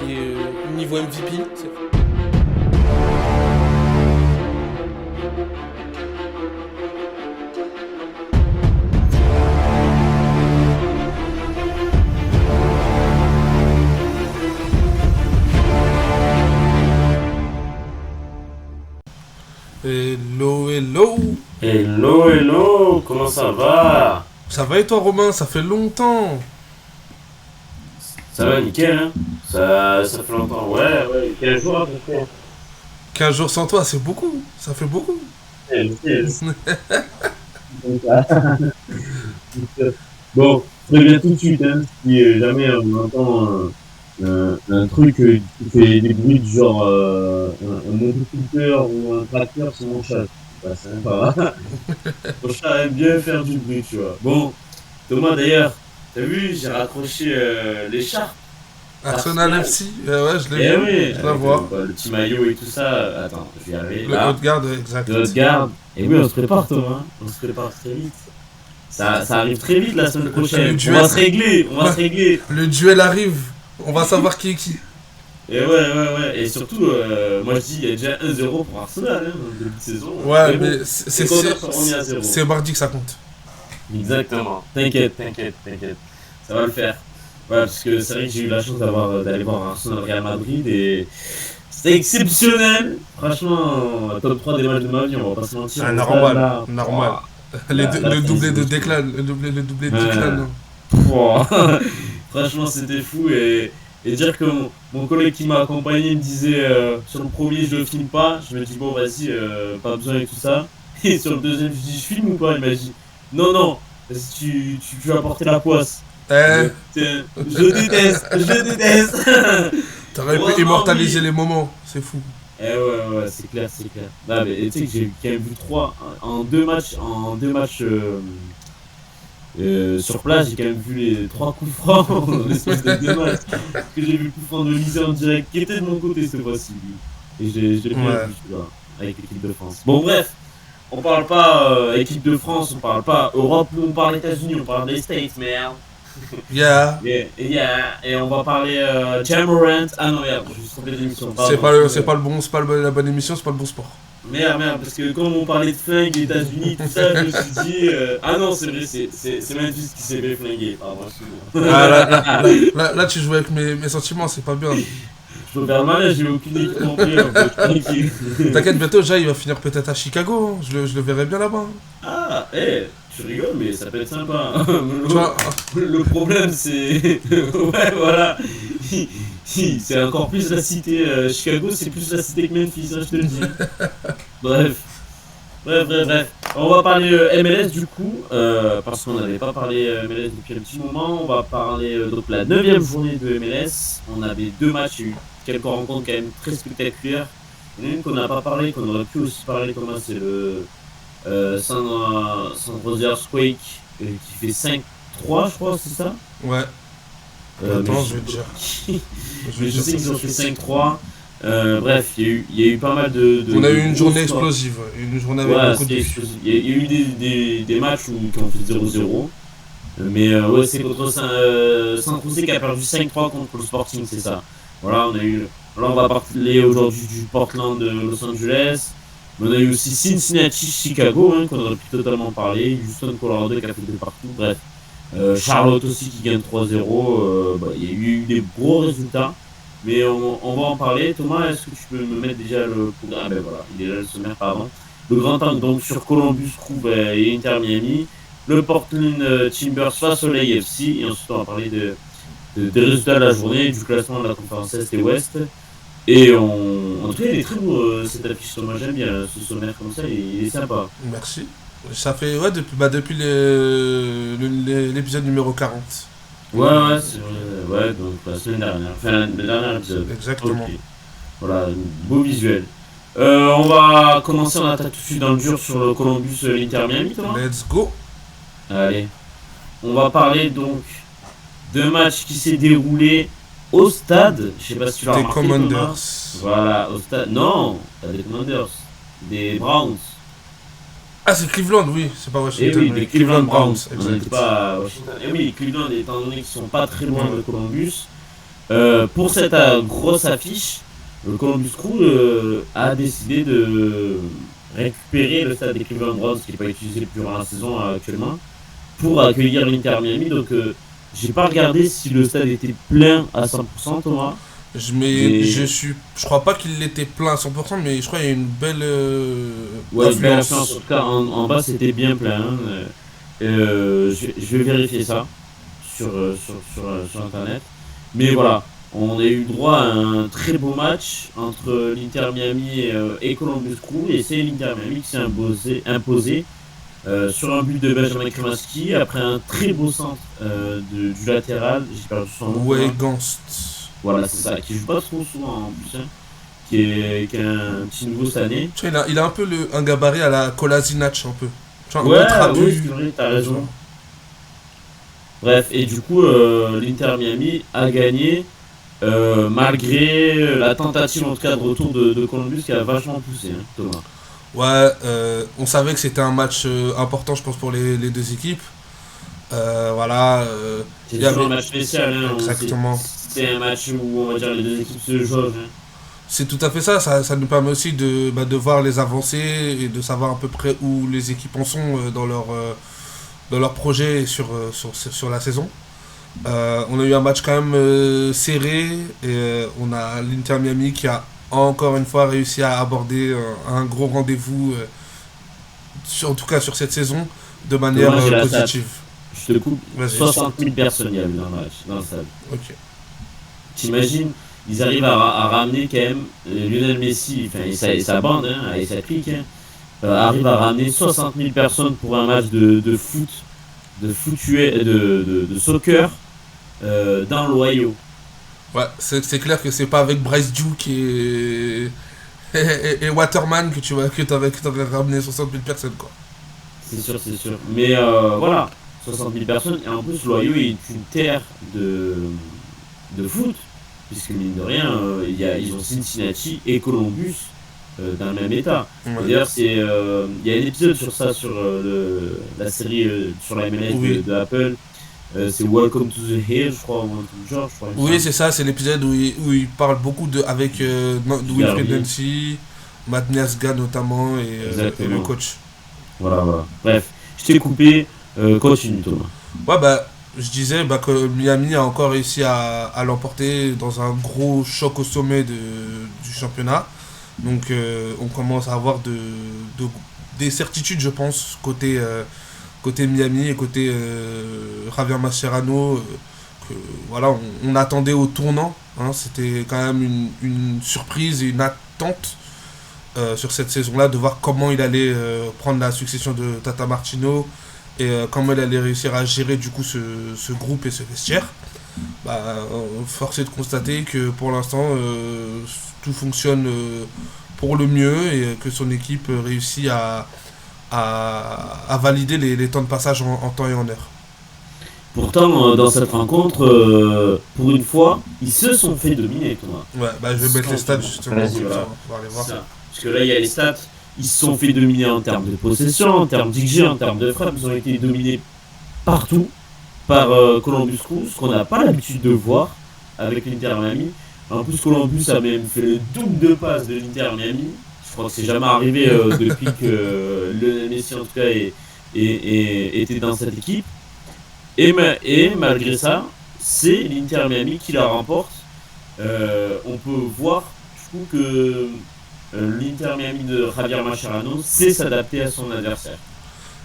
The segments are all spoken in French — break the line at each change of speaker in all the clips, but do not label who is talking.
qui est niveau MVP. Hello, hello.
Hello, hello, comment ça va?
Ça va et toi, Romain? Ça fait longtemps.
Ça va nickel, hein? Ça fait longtemps, ouais, 15 jours à peu près.
15 jours sans toi, c'est beaucoup. Ça fait beaucoup.
Nickel. Bon, je préviens tout de suite, hein, si jamais on entend un truc qui fait des bruits du genre un motoculteur ou un tracteur, c'est mon chat. C'est pas sympa. Mon chat aime bien faire du bruit, tu vois. Bon, Thomas d'ailleurs, t'as vu, j'ai raccroché l'écharpe.
Arsenal FC, ouais, je l'ai
Eh
vu.
oui,
Je la
avec
vois.
le petit maillot et tout ça. Attends, je vais y arriver.
Le
Là,
Haute-Garde, exact.
de notre garde. Et oui, on se prépare, Thomas. On se prépare très vite. Ça arrive très vite la semaine prochaine. On va se régler, on va se régler.
Le duel arrive. On va savoir qui est qui.
Et ouais. Et surtout, moi je dis, il y a déjà 1-0 pour Arsenal, hein, en début de saison.
Ouais,
bon,
mais
on est à 0.
c'est mardi que ça compte.
Exactement. T'inquiète. Ça va le faire. Ouais, parce que c'est vrai que j'ai eu la chance d'aller voir Arsenal Real Madrid et c'était exceptionnel. Franchement, top 3 des matchs de ma vie, on va pas se mentir.
Ah,
Le
normal,
stade, là,
normal.
ouah,
Le doublé de
c'est-
Declan. Le doublé de
Ouais.
Declan.
Ouah. Franchement, c'était fou et dire que mon collègue qui m'a accompagné me disait sur le premier je le filme pas, je me dis bon vas-y, pas besoin et tout ça. Et sur le deuxième je dis je filme ou pas, il m'a dit non, parce que tu vas porter la poisse.
Eh,
Je déteste.
t'aurais pu
Heureusement,
immortaliser
oui.
les moments. C'est fou.
Eh ouais, c'est clair. Non, mais tu sais que j'ai quand même vu en deux matchs, sur place, j'ai quand même vu les 3 coups francs en l'espace de 2 matchs. Parce que j'ai vu le coup franc de Lisée en direct, qui était de mon côté cette fois-ci. Et j'ai bien
Ouais.
vu, tu vois, avec l'équipe de France. Bon, bref, on parle pas équipe de France, on parle pas Europe, nous on parle États-Unis, on parle des States, merde.
Yeah.
Et on va parler Jamorant. Ah non, merde, je suis trompé d'émission.
C'est
Pardon.
pas la bonne émission, c'est pas le bon sport.
Merde, parce que comme on parlait de flingue, les États-Unis, tout ça, je me suis dit. Ah non, c'est vrai, c'est Memphis qui s'est fait flinguer. Pardon, excuse-moi.
Ah, là, tu joues avec mes sentiments, c'est pas bien.
Je peux faire mal, j'ai aucune équipe non plus, en fait, tranquille.
T'inquiète, bientôt, Jay, il va finir peut-être à Chicago. Hein. Je le verrai bien là-bas.
Ah, tu rigoles, mais ça peut être sympa.
Tu vois,
Le problème, c'est. Ouais, voilà. C'est encore plus la cité. Chicago, c'est plus la cité que Memphis, hein, je te le dis. Bref. On va parler MLS du coup, parce qu'on n'avait pas parlé MLS depuis un petit moment. On va parler donc la 9e journée de MLS. On avait 2 matchs, il y a eu quelques rencontres quand même très spectaculaires. Il y en a une qu'on n'a pas parlé, qu'on aurait pu aussi parler, Thomas, c'est le San Jose Earthquake qui fait 5-3, je crois, c'est ça.
ouais. Attends, je vais te dire.
Mais je sais qu'ils ont fait 5-3. Bref, il y a eu pas mal de.
On a eu une journée
scores.
explosive. Une journée avec
Ouais,
beaucoup de buts.
il y a eu des matchs qui ont fait 0-0. Mais ouais, c'est contre San Jose qui a perdu 5-3 contre le Sporting, c'est ça. Voilà, on a eu. Là, on va parler aujourd'hui du Portland de Los Angeles. Mais on a eu aussi Cincinnati, Chicago, hein, qu'on aurait pu totalement parler. Houston, Colorado qui a fait de partout. Bref. Charlotte aussi qui gagne 3-0. Il y a eu des gros résultats. Mais on va en parler. Thomas, est-ce que tu peux me mettre déjà le programme? Ah ben voilà, il est là le sommaire, pardon. Le grand angle donc sur Columbus Crew et Inter Miami. Le Portland Timbers face au LAFC. Et ensuite on va parler des résultats de la journée, du classement de la conférence Est et Ouest. Et en tout cas il est très beau cette affiche, Thomas, j'aime bien ce sommaire comme ça, il est sympa.
Merci. Ça fait, ouais, depuis l'épisode numéro 40.
Ouais, c'est vrai. Ouais, donc la semaine dernière. Enfin, le dernier épisode.
Exactement.
Ok. Voilà, beau visuel. On va commencer, on attaque tout de suite dans le dur sur le Columbus Inter Miami, Thomas.
Let's go.
Allez. On va parler donc d'un match qui s'est déroulé au stade. Je sais pas si tu l'as
Des
remarqué,
Commanders.
Thomas. Voilà, au stade. Non, pas des Commanders. Des Browns.
Ah, c'est Cleveland, oui. C'est pas
Eh
Washington.
oui,
mais
des Cleveland Browns. On
exact.
n'était pas à Washington. Eh oui, Cleveland, étant donné qu'ils sont pas très loin de Columbus. Pour cette grosse affiche, Columbus Crew a décidé de récupérer le stade des Cleveland Browns qui n'est pas utilisé durant la saison actuellement pour accueillir l'Inter Miami. Donc j'ai pas regardé si le stade était plein à 100%, Thomas. Mais
Je crois pas qu'il était plein à 100%, mais je crois qu'il y a une belle
ouais, une belle
influence.
influence. En tout cas, en bas c'était bien plein. Hein. Je vais vérifier ça sur internet. Mais voilà, on a eu droit à un très beau match entre l'Inter Miami et Columbus Crew. Et c'est l'Inter Miami qui s'est imposé sur un but de Benjamin Kremaski après un très beau centre du latéral. J'ai perdu son nom.
Ouais,
Là.
Gans.
Voilà, c'est ça. Qui joue pas trop souvent en plus. Hein, qui est un petit nouveau cette année.
Tu vois, il a un peu un gabarit à la Kolasinac, un peu. Tu vois, un
Ouais,
peu trapu.
oui, c'est vrai, t'as raison. Bref, et du coup, l'Inter Miami a gagné malgré la tentative en tout cas de retour de Columbus qui a vachement poussé, hein, Thomas.
Ouais, on savait que c'était un match important, je pense, pour les deux équipes. Voilà.
C'est
Il y
toujours un
avait...
match spécial, hein,
Exactement.
c'est un match où on va dire les deux équipes se jaugent. Hein.
C'est tout à fait ça. Ça nous permet aussi de voir les avancées et de savoir à peu près où les équipes en sont dans leur projet sur la saison. On a eu un match quand même serré et on a l'Inter Miami qui a encore une fois réussi à aborder un gros rendez-vous, en tout cas sur cette saison, de manière
Thomas, j'ai la stat.
positive.
Je te coupe.
Vas-y.
60 000 personnes il y a eu dans le match, dans le stade.
Ok.
T'imagines, ils arrivent à ramener quand même Lionel Messi, enfin, et sa bande, hein, et sa clique, hein, arrive à ramener 60 000 personnes pour un match de foot, de soccer dans l'Ohio.
Ouais, c'est clair que c'est pas avec Bryce Duke et Waterman que t'aurais ramené 60 000 personnes, quoi.
C'est sûr, c'est sûr. Mais voilà, 60 000 personnes, et en plus l'Ohio est une terre de foot, puisque mine de rien, ils ont Cincinnati et Columbus dans le même état.
Ouais.
Et d'ailleurs, il y a un épisode sur ça, sur la série sur la MLS
Oui.
de Apple. C'est Welcome to the Hill, je crois, ou un truc du genre, je crois.
Oui, c'est ça, c'est l'épisode où il parle beaucoup avec Wilfred
Garvey.
Nancy, Matt Niasga notamment et le
Exactement.
coach.
Voilà, voilà. Bref, je t'ai coupé, continue Thomas.
Ouais, bah, je disais que Miami a encore réussi à l'emporter dans un gros choc au sommet du championnat. Donc, on commence à avoir des certitudes, je pense, côté Miami et côté Javier Mascherano. Que, voilà, on attendait au tournant. Hein, c'était quand même une surprise et une attente sur cette saison-là de voir comment il allait prendre la succession de Tata Martino et comment il allait réussir à gérer du coup ce groupe et ce vestiaire. Force est de constater que pour l'instant tout fonctionne pour le mieux et que son équipe réussit à valider les temps de passage en temps et en heure.
Pourtant, dans cette rencontre, pour une fois, ils se sont fait dominer, Thomas.
Ouais, bah, je vais mettre les stats justement.
Vas-y,
Comme
voilà.
ça, on va aller voir.
Ça. Parce que là, il y a les stats. Ils se sont fait dominer en termes de possession, en termes d'XG, en termes de frappe. Ils ont été dominés partout par Columbus Crew, ce qu'on n'a pas l'habitude de voir avec l'Inter Miami. En plus, Columbus a même fait le double de passes de l'Inter Miami. Je crois que c'est jamais arrivé depuis que Lionel Messi, en tout cas, était dans cette équipe. Et malgré ça, c'est l'Inter Miami qui la remporte. On peut voir, je trouve que l'Inter Miami de Javier Mascherano sait s'adapter à son adversaire.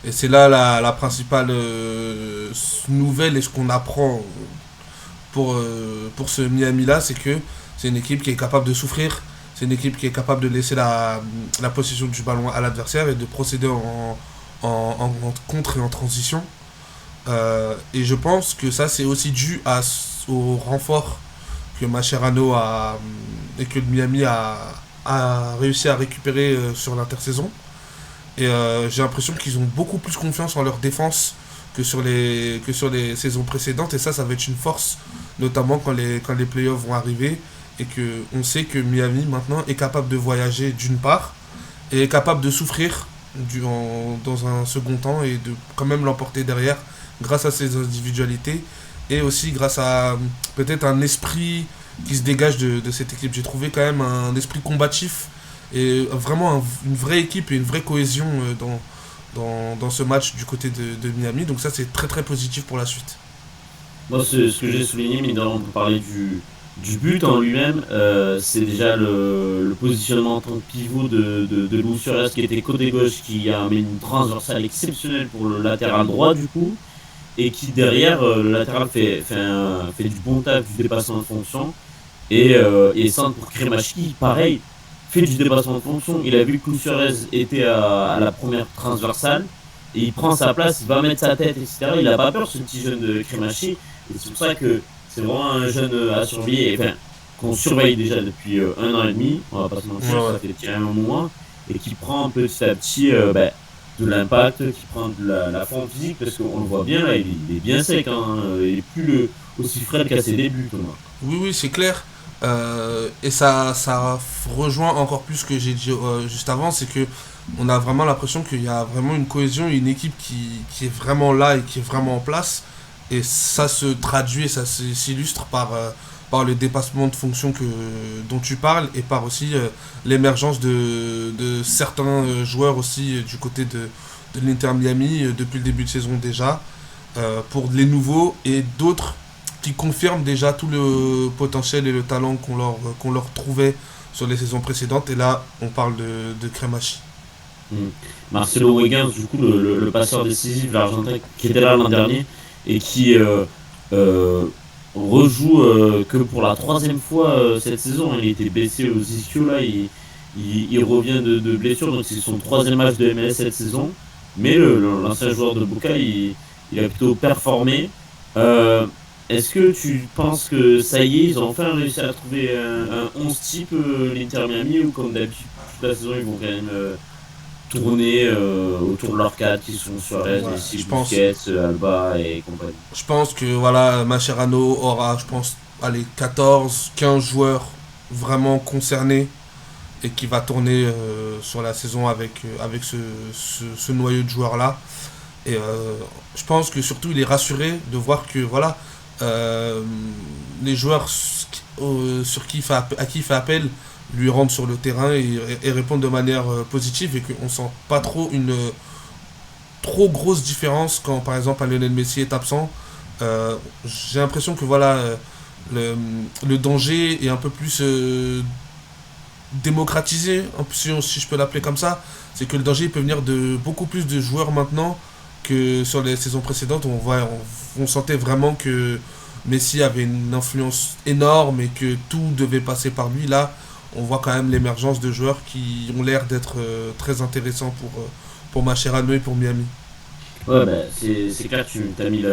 Et c'est là la principale nouvelle et ce qu'on apprend pour ce Miami-là, c'est que c'est une équipe qui est capable de souffrir, c'est une équipe qui est capable de laisser la possession du ballon à l'adversaire et de procéder en contre et en transition. Et je pense que ça, c'est aussi dû au renfort que Mascherano et que le Miami a réussi à récupérer sur l'intersaison. Et j'ai l'impression qu'ils ont beaucoup plus confiance en leur défense que sur les saisons précédentes. Et ça va être une force, notamment quand les playoffs vont arriver. Et qu'on sait que Miami, maintenant, est capable de voyager d'une part, et est capable de souffrir dans un second temps, et de quand même l'emporter derrière, grâce à ses individualités, et aussi grâce à peut-être un esprit qui se dégage de cette équipe. J'ai trouvé quand même un esprit combatif et vraiment une vraie équipe et une vraie cohésion dans ce match du côté de Miami. Donc ça, c'est très très positif pour la suite.
Moi, ce que j'ai souligné, mais on peut parler du but en lui-même, c'est déjà le positionnement en tant que pivot de Luis Suarez qui était côté gauche, qui a mis une transversale exceptionnelle pour le latéral droit du coup, et qui derrière, le latéral fait du bon taf, du dépassement de fonction, et centre pour Kremachi, pareil, fait du dépassement de fonction. Il a vu que Luis Suarez était à la première transversale, et il prend sa place, il va mettre sa tête, etc. Il n'a pas peur, ce petit jeune de Kremachi. Et c'est pour ça que c'est vraiment un jeune à surveiller, enfin, qu'on surveille déjà depuis 1 an et demi, on va pas se mentir,
Ouais,
ça fait déjà un moment, et qui prend petit à petit de l'impact, qui prend de la forme physique, parce qu'on le voit bien là, il est bien sec, hein, il est plus aussi frais qu'à ses débuts, Thomas.
oui, oui, c'est clair. Et ça rejoint encore plus ce que j'ai dit juste avant, c'est que on a vraiment l'impression qu'il y a vraiment une cohésion, une équipe qui est vraiment là et qui est vraiment en place. Et ça se traduit et ça s'illustre par le dépassement de fonction dont tu parles et par aussi l'émergence de certains joueurs aussi du côté de l'Inter Miami depuis le début de saison déjà, pour les nouveaux et d'autres qui confirment déjà tout le potentiel et le talent qu'on leur trouvait sur les saisons précédentes. Et là, on parle de Kremachi.
Mm. Marcelo Wiggins, du coup, le passeur décisif, l'Argentin, qui était là l'an dernier, et qui rejoue que pour la troisième fois cette saison. Il était blessé aux ischios, là, il revient de blessure, donc c'est son troisième match de MLS cette saison. Mais l'ancien joueur de Boca, il a plutôt performé. Euh, Est-ce que tu penses que ça y est, ils ont enfin réussi à trouver un 11 type, l'Inter Miami, ou comme d'habitude, toute la saison, ils vont quand même tourner autour de leurs quatre qui sont Suarez,
Ouais,
Messi,
je pense,
Busquets, Alba et compagnie.
je pense que voilà, Mascherano aura, je pense, allez, 14, 15 joueurs vraiment concernés et qui va tourner sur la saison avec ce noyau de joueurs-là. Et je pense que surtout il est rassuré de voir que voilà, euh, les joueurs à qui il fait appel lui rentrent sur le terrain et répondent de manière positive et qu'on sent pas trop une trop grosse différence quand par exemple un Lionel Messi est absent. Euh, j'ai l'impression que voilà, le, le danger est un peu plus démocratisé, si je peux l'appeler comme ça. C'est que le danger il peut venir de beaucoup plus de joueurs maintenant que sur les saisons précédentes où on sentait vraiment que Messi avait une influence énorme et que tout devait passer par lui. Là, on voit quand même l'émergence de joueurs qui ont l'air d'être très intéressants pour Mascherano et pour Miami.
Ouais, bah, c'est clair, tu as mis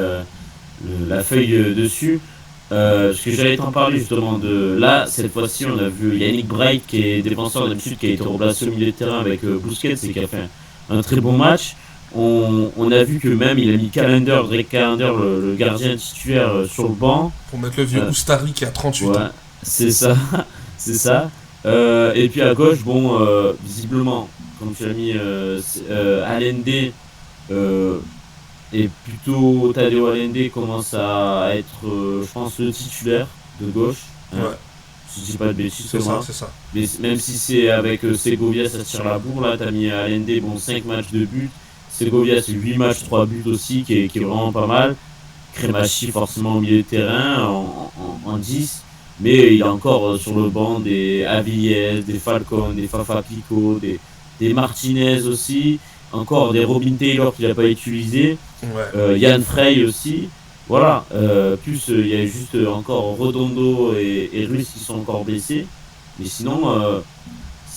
la feuille dessus. Parce que j'allais t'en parler justement de là, cette fois-ci, on a vu Yannick Bright qui est défenseur d'habitude, qui a été remplacé au milieu de terrain avec Busquets et qui a fait un très bon match. On a vu que même il a mis Drake Callender, le gardien titulaire, sur le banc.
Pour mettre le vieux
Euh,
Oustari qui a 38
ouais,
ans.
c'est ça, c'est ça. Et puis à gauche, bon, visiblement, comme tu as mis Allende, euh, et plutôt Tadeo Allende commence à être, je pense, le titulaire de gauche. Hein,
Ouais,
si je dis pas de bêtises,
c'est ça,
Thomas.
c'est ça.
Mais même si c'est avec Segovia, ça se tire la bourre. Là, t'as mis Allende, bon, 5 matchs de but. Segovia, c'est 8 matchs, 3 buts aussi, qui est vraiment pas mal. Kremachi, forcément, au milieu de terrain, en 10. Mais il a encore sur le banc des Avilés, des Falcon, des Fafa Pico, des Martinez aussi. Encore des Robin Taylor qu'il n'a pas utilisé.
Ouais.
Yann Frey aussi. Voilà. Plus il y a juste encore Redondo et Ruiz qui sont encore blessés. Mais sinon,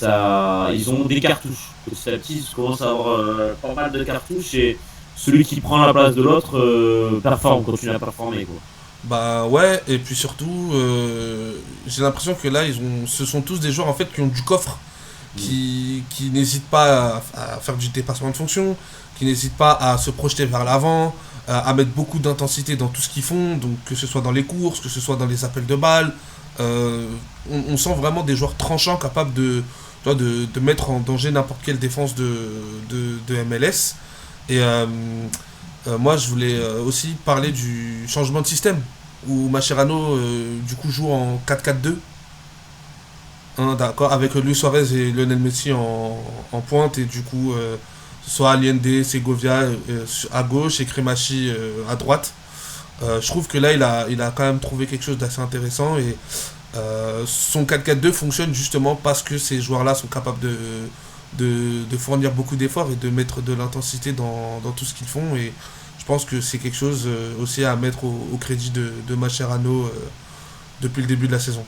ils ont des cartouches. Petit à petit, ils commencent à avoir pas mal de cartouches et celui qui prend la place de l'autre performe, continue à performer, quoi.
Bah ouais, et puis surtout, j'ai l'impression que là, ce sont tous des joueurs en fait qui ont du coffre, qui n'hésitent pas à faire du dépassement de fonction, qui n'hésitent pas à se projeter vers l'avant, à mettre beaucoup d'intensité dans tout ce qu'ils font, donc que ce soit dans les courses, que ce soit dans les appels de balles. On sent vraiment des joueurs tranchants capables de mettre en danger n'importe quelle défense de MLS. Et moi je voulais aussi parler du changement de système, où Mascherano du coup joue en 4-4-2. Hein, d'accord, avec Luis Suarez et Lionel Messi en pointe, et du coup soit Allende, Segovia à gauche et Kremachi à droite. Je trouve que là il a quand même trouvé quelque chose d'assez intéressant, et son 4-4-2 fonctionne justement parce que ces joueurs-là sont capables de fournir beaucoup d'efforts et de mettre de l'intensité dans tout ce qu'ils font. Et je pense que c'est quelque chose aussi à mettre au crédit de Mascherano depuis le début de la saison.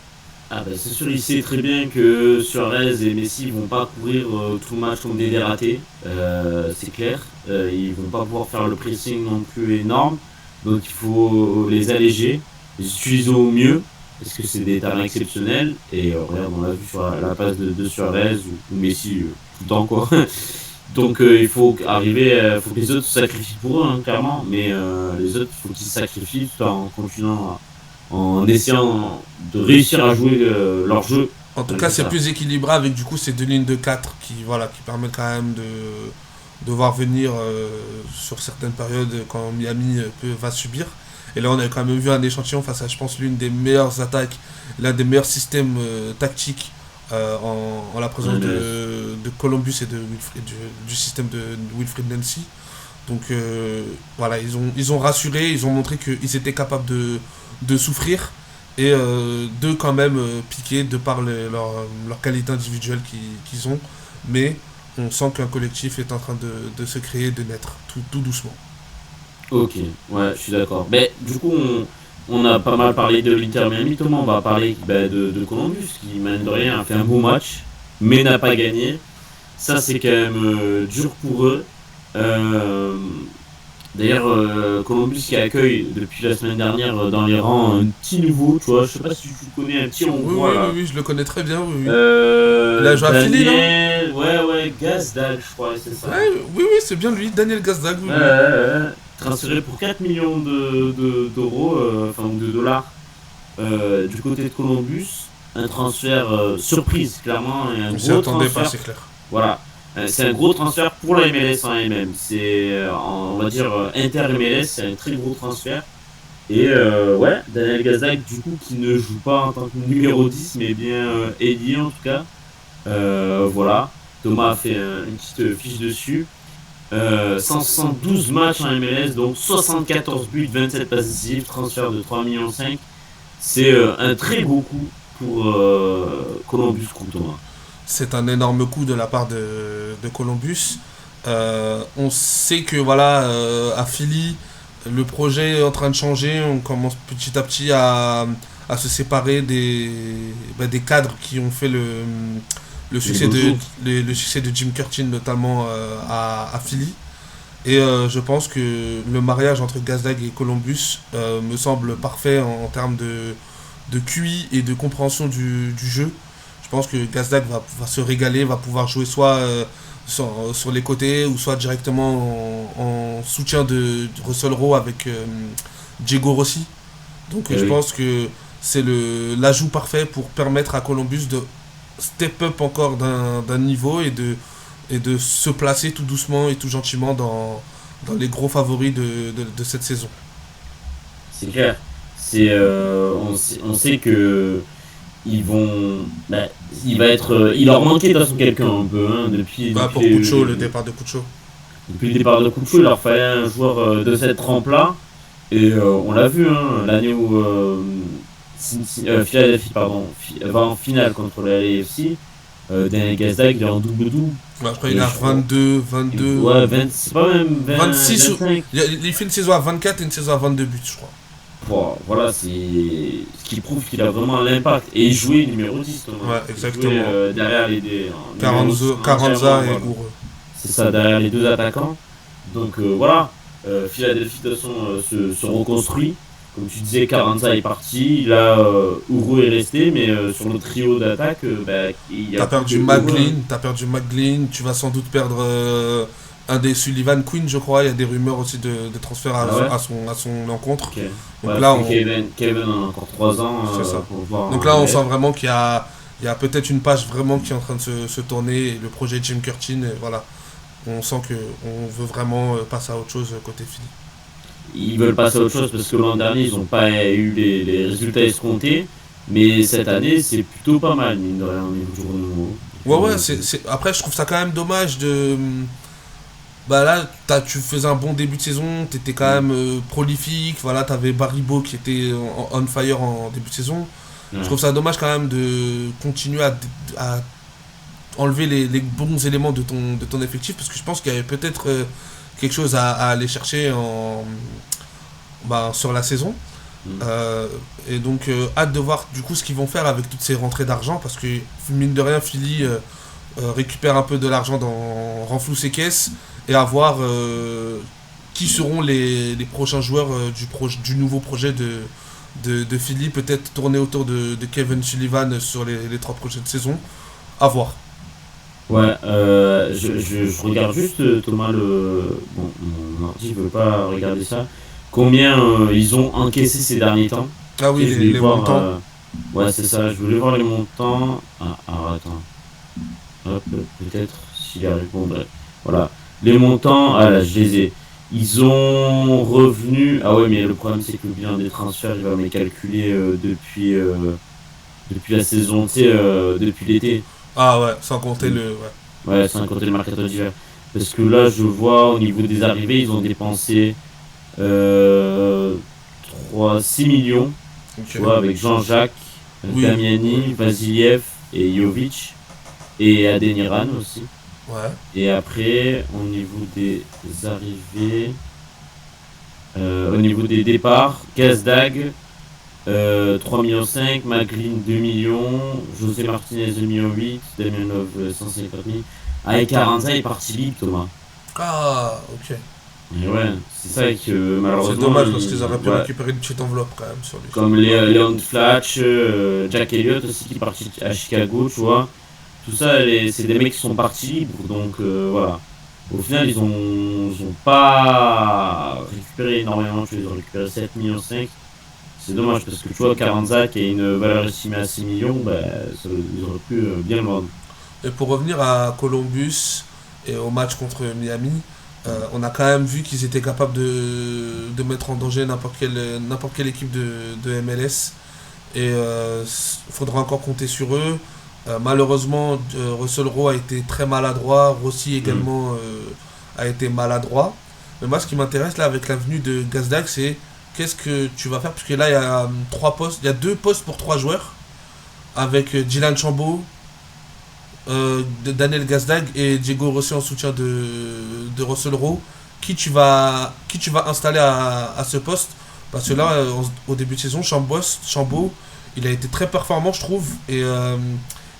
Ah bah c'est sûr, il sait très bien que Suarez et Messi vont pas courir tout le match comme des dératés, c'est clair. Ils vont pas pouvoir faire le pressing non plus énorme, donc il faut les alléger, les utiliser au mieux, parce que c'est des talents exceptionnels. Et regarde, on l'a vu sur la passe de Suarez ou Messi tout le temps quoi. Donc il faut arriver, faut que les autres se sacrifient pour eux, hein, clairement, mais les autres, il faut qu'ils se sacrifient tout en continuant en essayant de réussir à jouer leur jeu
En tout cas,
malgré
c'est
ça.
plus équilibré avec du coup ces deux lignes de 4 qui permettent quand même de voir venir sur certaines périodes quand Miami va subir. Et là, on a quand même vu un échantillon face à, je pense, l'une des meilleures attaques, l'un des meilleurs systèmes tactiques en la présence de Columbus et du système de Wilfried Nancy. Donc voilà, ils ont rassuré, ils ont montré qu'ils étaient capables de souffrir et de quand même piquer de par leur qualité individuelle qu'ils ont. Mais on sent qu'un collectif est en train de se créer, de naître, tout doucement.
Ok, ouais, je suis d'accord. Mais du coup, on a pas mal parlé de l'Inter Miami. Thomas, on va parler de Columbus qui, mine de rien, a fait un beau match, mais n'a pas gagné. Ça, c'est quand même dur pour eux. Euh, D'ailleurs, Columbus qui accueille depuis la semaine dernière dans les rangs un petit nouveau, tu vois, je sais pas si tu le connais, un petit
Oui,
hongrois
oui, oui,
là.
oui, je le connais très bien, oui, oui. Il a joué à Philly, non?
Daniel, ouais, Gazdag, je crois, c'est ça.
Ouais, oui, oui, c'est bien lui, Daniel Gazdag, oui, oui.
Transféré pour 4 millions d'euros, enfin ou de dollars, du côté de Columbus. Un transfert surprise, clairement, et un
On s'y
gros
attendait pas,
transfert.
c'est clair.
Voilà. C'est un gros transfert pour la MLS en MM. C'est, on va dire, inter-MLS, c'est un très gros transfert. Et ouais, Daniel Gazdag, du coup, qui ne joue pas en tant que numéro 10 mais bien ailier en tout cas. Voilà. Thomas a fait une petite fiche dessus. 172 matchs en MLS, donc 74 buts, 27 passes décisives, transfert de 3,5 millions. C'est un très gros coup pour Columbus Crew, Thomas.
C'est un énorme coup de la part de Columbus. On sait que voilà, à Philly, le projet est en train de changer. On commence petit à petit à se séparer des cadres qui ont fait le
Les
succès
beaux jours.
le succès de Jim Curtin, notamment à Philly. Et je pense que le mariage entre Gazdag et Columbus me semble parfait en termes de QI et de compréhension du jeu. Je pense que Gazdag va se régaler, va pouvoir jouer soit sur les côtés ou soit directement en soutien de Russell Rowe avec Diego Rossi. Donc je
Oui.
pense que c'est l'ajout parfait pour permettre à Columbus de step up encore d'un niveau et de se placer tout doucement et tout gentiment dans les gros favoris de cette saison.
C'est clair. On sait que ils vont. Bah, il leur manquait de toute façon quelqu'un un peu hein,
Bah, pour Cucho, le départ de Cucho.
depuis le départ de Kucho, il leur fallait un joueur de cette trempe-là. Et on l'a vu, hein, l'année où Philadelphie va en finale contre la LAFC. Daniel Gazdag, il est en double-double.
Après, il
Et
a
je crois-
22,
Ouais, 20, c'est pas même
26.
25.
Il fait une saison à 24 et une saison à 22 buts, je crois.
Bon, voilà, c'est ce qui prouve qu'il a vraiment l'impact. Et il jouait numéro 10, Thomas.
Ouais,
Il
exactement.
jouait, derrière
Carranza et
voilà.
Goureux.
C'est ça, derrière les deux attaquants. Donc voilà, Philadelphie de toute façon se reconstruit. Comme tu disais, Carranza est parti. Là, Uru est resté, mais sur le trio d'attaque, il y a
T'as
plus
perdu
que Uru, hein.
McGlynn, tu vas sans doute perdre un des Sullivan Quinn, je crois. Il y a des rumeurs aussi de transfert
Ah ouais.
à son encontre.
Ok.
Donc
Ouais,
là,
parce que Kevin a encore 3 ans.
C'est ça.
Pour voir
Donc là, on sent vraiment qu'il y a peut-être une page vraiment qui est en train de se tourner. Et le projet Jim Curtin, et voilà. On sent qu'on veut vraiment passer à autre chose côté Philly.
ils veulent passer à autre chose parce que l'an dernier, ils n'ont pas eu les résultats escomptés. Mais cette année, c'est plutôt pas mal, mine de rien, au niveau du renouveau.
Ouais, après, je trouve ça quand même dommage de. Bah là, tu faisais un bon début de saison, t'étais quand
Mm.
même prolifique, voilà, t'avais Baribo qui était on fire en début de saison. Je
Ouais.
trouve ça dommage quand même de continuer à enlever les bons éléments de ton effectif, parce que je pense qu'il y avait peut-être quelque chose à aller chercher sur la saison.
Mm.
Euh, et donc, hâte de voir du coup ce qu'ils vont faire avec toutes ces rentrées d'argent, parce que mine de rien, Philly récupère un peu de l'argent renfloue ses caisses, et à voir qui seront les prochains joueurs du nouveau projet de Philly, peut-être tourner autour de Kevin Sullivan sur les 3 prochaines saisons. À voir.
Ouais, je regarde juste, Thomas, le. Bon, mon ordi veut pas regarder ça. Combien ils ont encaissé ces derniers temps?
Ah
Tu
oui,
sais, je voulais
les
voir.
montants.
Ouais, c'est ça, je voulais voir les montants. Attends. Hop, peut-être s'il arrive. Bon, bref. Voilà. Les montants, ah là, je les ai. Ils ont revenu. Ah ouais, mais le problème, c'est que le bilan des transferts, il va me les calculer depuis la saison, tu sais, depuis l'été.
Ah ouais, sans compter le. Ouais.
Ouais, sans compter le mercato d'hiver. Parce que là, je vois au niveau des arrivées, ils ont dépensé euh, 6 millions, tu
Ok.
vois, avec Jean-Jacques,
Oui, oui.
Damiani, Vasiliev et Jovic, et Adeniran aussi.
Ouais.
Et après, au niveau des arrivées, au niveau des départs, Gazdag, 3,5 millions, Maglin 2 millions, José Martinez 2,8 millions, Damianov 150 000. Avec Aranza est parti libre, Thomas.
Ah, ok.
Et ouais, c'est ça que
C'est
malheureusement,
dommage parce qu'ils auraient pu
ouais,
récupérer une petite enveloppe quand même sur lui.
comme Leon Flatch, Jack Elliott aussi qui est parti à Chicago, tu vois. Tout ça, c'est des mecs qui sont partis libres, donc voilà. Au final, ils ont pas récupéré énormément, ils ont récupéré 7,5 millions. C'est dommage parce que tu vois, Carranza qui a une valeur estimée à 6 millions, bah, ils auraient pu bien le vendre.
Et pour revenir à Columbus et au match contre Miami, on a quand même vu qu'ils étaient capables de mettre en danger n'importe quelle équipe de MLS. Et il faudra encore compter sur eux. Malheureusement, Russell Rowe a été très maladroit. Rossi
Mm.
également a été maladroit. Mais moi, ce qui m'intéresse là avec l'avenue de Gazdag, c'est qu'est-ce que tu vas faire. Parce que là, il y a 3 postes. Il y a 2 postes pour 3 joueurs. Avec Dylan Chambaud, de Daniel Gazdag et Diego Rossi en soutien de Russell Rowe. Qui tu vas installer à ce poste. Parce que là, au début de saison, Chambaud, il a été très performant, je trouve. Et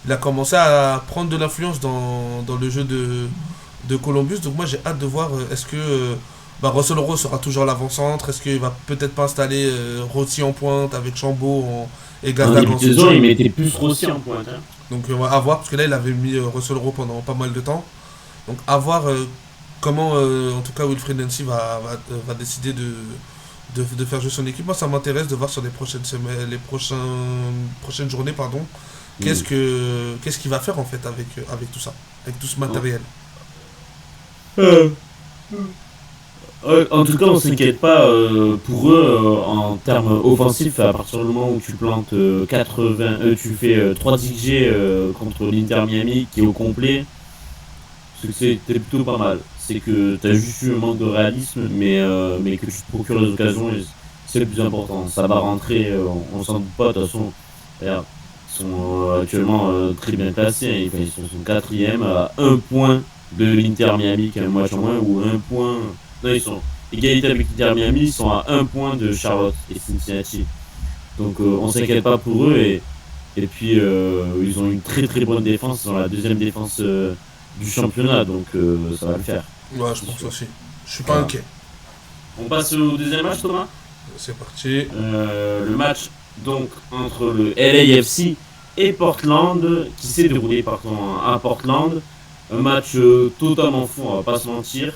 il a commencé à prendre de l'influence dans le jeu de Columbus. Donc moi, j'ai hâte de voir est-ce que Russell Rowe sera toujours l'avant-centre. Est-ce qu'il va peut-être pas installer Rossi en pointe avec Chambaud et
En
Gazdag
début
en
de saison,
soutien.
il mettait plus Rossi en pointe, hein.
Donc ouais, à voir, parce que là il avait mis Russell Rowe pendant pas mal de temps. Donc à voir comment en tout cas Wilfried Nancy va décider de faire jouer son équipe. Moi ça m'intéresse de voir sur les prochaines semaines, prochaines journées, pardon,
Mm.
qu'est-ce qu'il va faire en fait avec tout ça, avec tout ce matériel.
Euh, en tout cas, on s'inquiète pas pour eux en termes offensifs. À partir du moment où tu plantes 80, tu fais 3 XG contre l'Inter Miami qui est au complet, c'est que c'était plutôt pas mal. C'est que tu as juste eu un manque de réalisme, mais que tu te procures les occasions, et c'est le plus important. Ça va rentrer, on s'en doute pas. De toute façon, regarde, ils sont actuellement très bien classés, hein. Enfin, ils sont 4e à 1 point de l'Inter Miami qui a un match en moins, ou 1 point. Non, ils sont égalité avec l'Inter Miami, ils sont à 1 point de Charlotte et Cincinnati. Donc on s'inquiète pas pour eux, et puis ils ont une très très bonne défense, ils ont la deuxième défense du championnat, donc ça va le faire,
Ouais, je
c'est
pense
sûr.
aussi. Je suis pas
Voilà.
inquiet.
On passe au deuxième match, Thomas.
C'est parti.
Le match donc entre le LAFC et Portland qui s'est déroulé à Portland. Un match totalement fou, on va pas se mentir.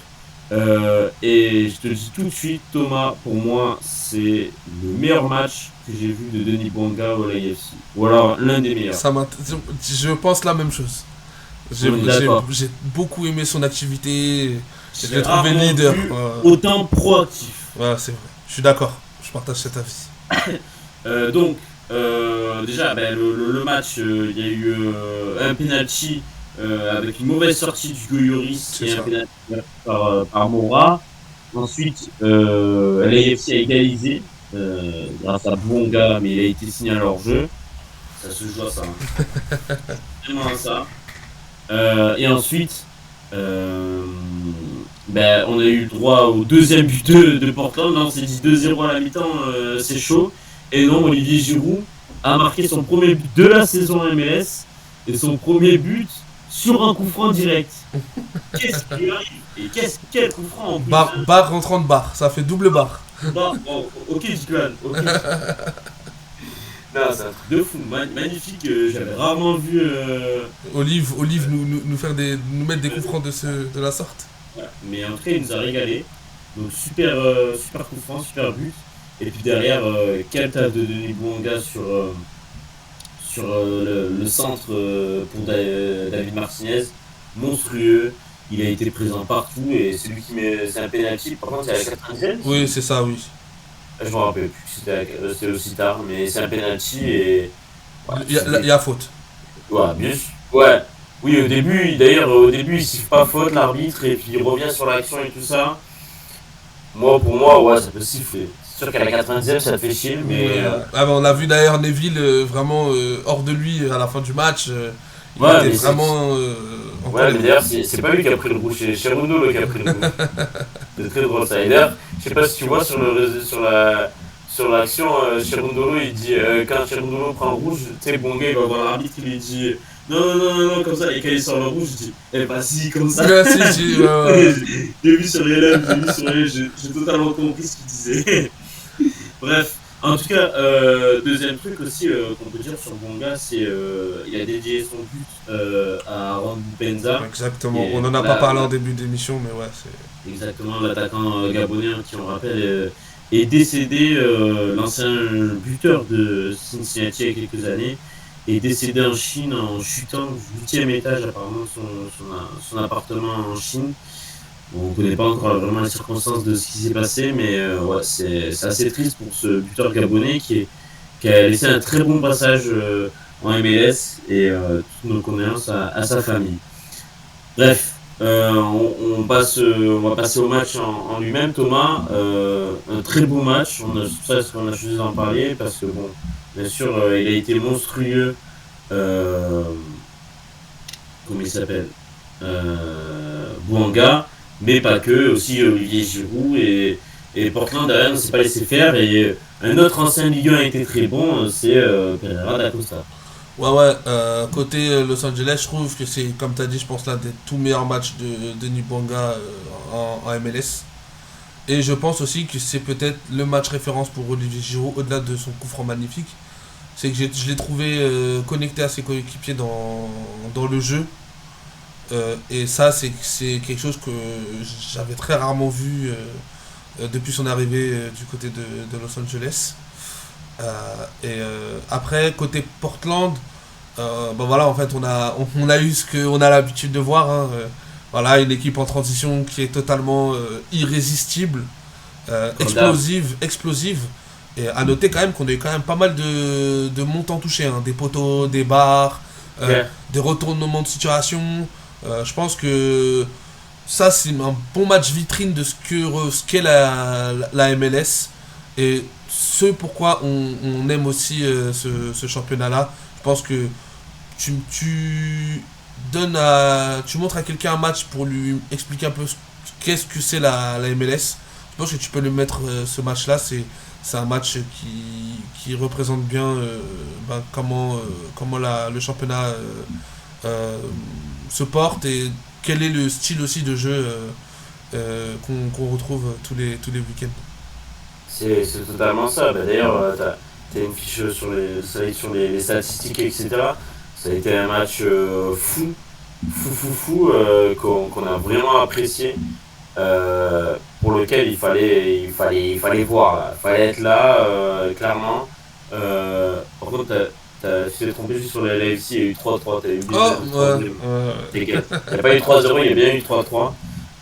Et je te le dis tout de suite, Thomas, pour moi, c'est le meilleur match que j'ai vu de Denis Bouanga au LAFC. Ou alors l'un des meilleurs.
Je pense la même chose. J'ai
On est
j'ai-
d'accord.
j'ai beaucoup aimé son activité. Je
J'ai
l'ai trouvé
rarement
leader.
vu autant proactif.
Ouais, c'est vrai. Je suis d'accord. Je partage cet avis.
Donc, déjà, ben, le match, il y a eu un penalty avec une mauvaise sortie du Goyoris
C'est
et un
ça.
penalty par Moura. Ensuite, l'AFC a égalisé grâce à Bouanga, mais il a été signé à leur jeu. Ça se joue à ça. Hein. Vraiment à ça. Et ensuite, euh, ben, on a eu le droit au deuxième but de Portland. Là, on s'est dit 2-0 à la mi-temps, c'est chaud. Et non, Olivier Giroud a marqué son premier but de la saison MLS et son premier but sur un coup franc direct. Qu'est-ce qui lui arrive? Et quel coup franc en plus, hein.
Barre rentrant de barre. Ça fait double barre.
Bah, oh, ok, Diklan, ok. Non, c'est un truc de fou, magnifique. J'avais rarement vu.
Olive nous mettre des coups francs de la sorte.
Ouais. Mais en tout cas, il nous a régalé. Donc, super coup franc, super but. Et puis derrière, quel taf de Denis Bouanga sur le centre pour David Martinez. Monstrueux. Il a été présent partout et c'est lui qui met. C'est un penalty. Par contre, c'est à la 90e.
Oui, c'est ça, oui.
Je me rappelle plus. C'était aussi tard, mais c'est un penalty et. Ouais,
Il y a faute.
Ouais, bien sûr. Ouais. Oui, au début, d'ailleurs, au début, il siffle pas faute, l'arbitre, et puis il revient sur l'action et tout ça. Moi, pour moi, ouais, ça peut siffler. C'est sûr qu'à la 90e, ça te fait chier, mais.
On a vu d'ailleurs Neville vraiment hors de lui à la fin du match. Il
Ouais,
était
mais
vraiment en
ouais, mais
colère.
d'ailleurs, c'est pas lui qui a pris le rouge, c'est Cherundolo qui a pris le rouge. C'est très drôle ça. Et d'ailleurs, je sais pas si tu vois sur l'action, Cherundolo, il dit, quand Cherundolo prend le rouge, tu sais, Bonga, il va voir l'arbitre, il lui dit non, non, non, non, non, comme ça, et quand il sort le rouge, il dit, eh bah si, comme ça.
Ouais, si,
J'ai vu sur les lèvres, j'ai vu sur les lèvres, j'ai totalement compris ce qu'il disait. Bref, en tout cas, deuxième truc aussi qu'on peut dire sur Bonga, c'est il a dédié son but à Aaron Benza.
Exactement. On en a pas parlé en début d'émission, mais ouais, c'est.
Exactement, l'attaquant gabonais, qui on rappelle est décédé, l'ancien buteur de Cincinnati il y a quelques années, est décédé en Chine en chutant du 8e étage apparemment de son appartement en Chine. On ne connaît pas encore vraiment les circonstances de ce qui s'est passé, mais ouais, c'est assez triste pour ce buteur gabonais qui a laissé un très bon passage en MLS et toutes nos condoléances à sa famille. Bref, on va passer au match en lui-même, Thomas. Un très beau match, c'est pour ça qu'on a choisi d'en parler, parce que, bon, bien sûr, il a été monstrueux. Euh, Comment il s'appelle Bouanga, mais pas que, aussi Olivier Giroud et Portland derrière ne s'est pas laissé faire. Et un autre ancien Ligue 1 a été très bon, c'est Pereira da Costa.
Ouais, côté Los Angeles, je trouve que c'est, comme tu as dit, je pense l'un des tout meilleurs matchs de Denis Bouanga en MLS. Et je pense aussi que c'est peut-être le match référence pour Olivier Giroud, au-delà de son coup franc magnifique. C'est que je l'ai trouvé connecté à ses coéquipiers dans le jeu. Et ça, c'est quelque chose que j'avais très rarement vu depuis son arrivée du côté de Los Angeles. Après, côté Portland, voilà, en fait, on a eu ce qu'on a l'habitude de voir. Hein, voilà, une équipe en transition qui est totalement irrésistible, explosive. Et à noter quand même qu'on a eu quand même pas mal de montants touchés, hein, des poteaux, des barres,
Yeah.
des retournements de situation. Je pense que ça, c'est un bon match vitrine de ce qu'est la MLS. Et ce pourquoi on aime aussi ce championnat-là. Je pense que tu tu montres à quelqu'un un match pour lui expliquer un peu qu'est-ce que c'est la MLS. Je pense que tu peux le mettre ce match-là. C'est un match qui représente bien comment le championnat se porte et quel est le style aussi de jeu qu'on retrouve tous les week-ends.
C'est totalement ça. Bah, d'ailleurs, t'as une fiche sur les statistiques, etc. Ça a été un match fou, qu'on a vraiment apprécié, pour lequel il fallait voir, là. Il fallait être là, clairement. Par contre, tu t'es trompé juste sur la LFC, il y a eu 3-3, t'as eu
Oh, ouais.
T'inquiète. Il n'y a pas eu 3-0, il y a bien eu 3-3,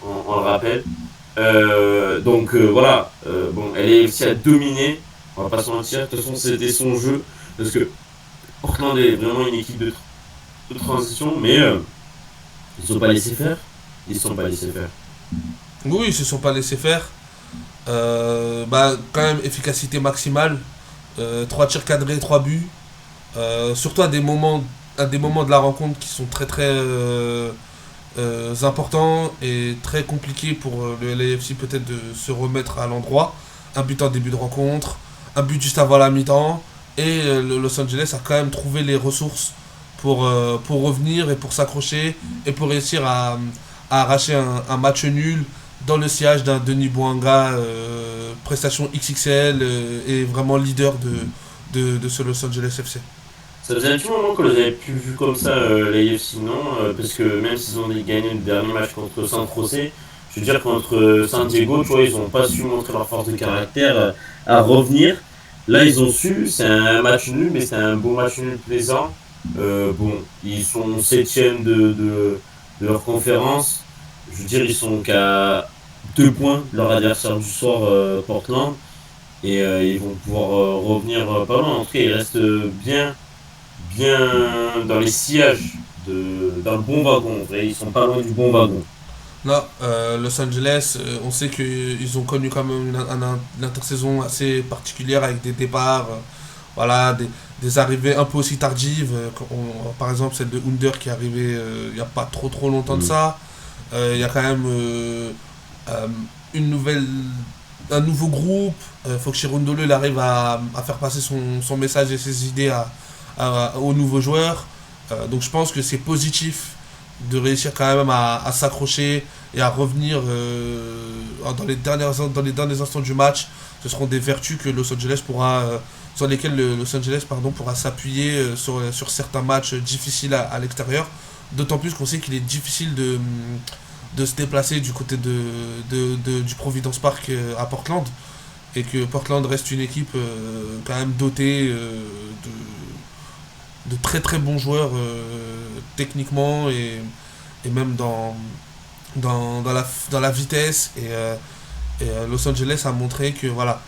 on le rappelle. Voilà, bon, LAFC a dominé, on va pas se mentir, de toute façon c'était son jeu, parce que Portland est vraiment une équipe de transition, mais ils ne sont pas laissés faire. Ils ne sont pas laissés faire.
Oui, ils se sont pas laissés faire. Quand même, efficacité maximale. 3 tirs cadrés, 3 buts. Surtout à des moments de la rencontre qui sont très très importants et très compliqués pour le LAFC peut-être de se remettre à l'endroit. Un but en début de rencontre, un but juste avant la mi-temps. Et le Los Angeles a quand même trouvé les ressources pour revenir et pour s'accrocher et pour réussir à arracher un match nul dans le sillage d'un Denis Bouanga, prestation XXL et vraiment leader de ce Los Angeles FC.
Ça faisait un petit moment qu'on les avait plus vus comme ça, les AFC, non parce que même s'ils ont gagné le dernier match contre San José, je veux dire, contre San Diego, tu vois, ils n'ont pas su montrer leur force de caractère à revenir. Là, ils ont su, c'est un match nul, mais c'est un beau match nul plaisant. Bon, ils sont septième de leur conférence. Je veux dire, ils sont qu'à 2 points de leur adversaire du soir, Portland. Et ils vont pouvoir revenir pas loin. En tout cas, ils restent bien dans les sillages, dans le bon wagon. Et ils sont pas loin du bon wagon.
Là, Los Angeles, on sait qu'ils ont connu quand même une intersaison assez particulière avec des départs, voilà, des arrivées un peu aussi tardives. Par exemple, celle de Under qui est arrivée il n'y a pas trop longtemps de
Mm.
ça. Il y a quand même euh, une nouvelle, un nouveau groupe. Faut que Chirundolo il arrive à faire passer son message et ses idées aux nouveaux joueurs. Donc je pense que c'est positif de réussir quand même à s'accrocher et à revenir dans les derniers instants du match. Ce seront des vertus que Los Angeles pourra, sur lesquelles le Los Angeles pourra s'appuyer sur certains matchs difficiles à l'extérieur. D'autant plus qu'on sait qu'il est difficile de se déplacer du côté du Providence Park à Portland. Et que Portland reste une équipe quand même dotée de très très bons joueurs techniquement et même dans la vitesse. Los Angeles a montré que voilà,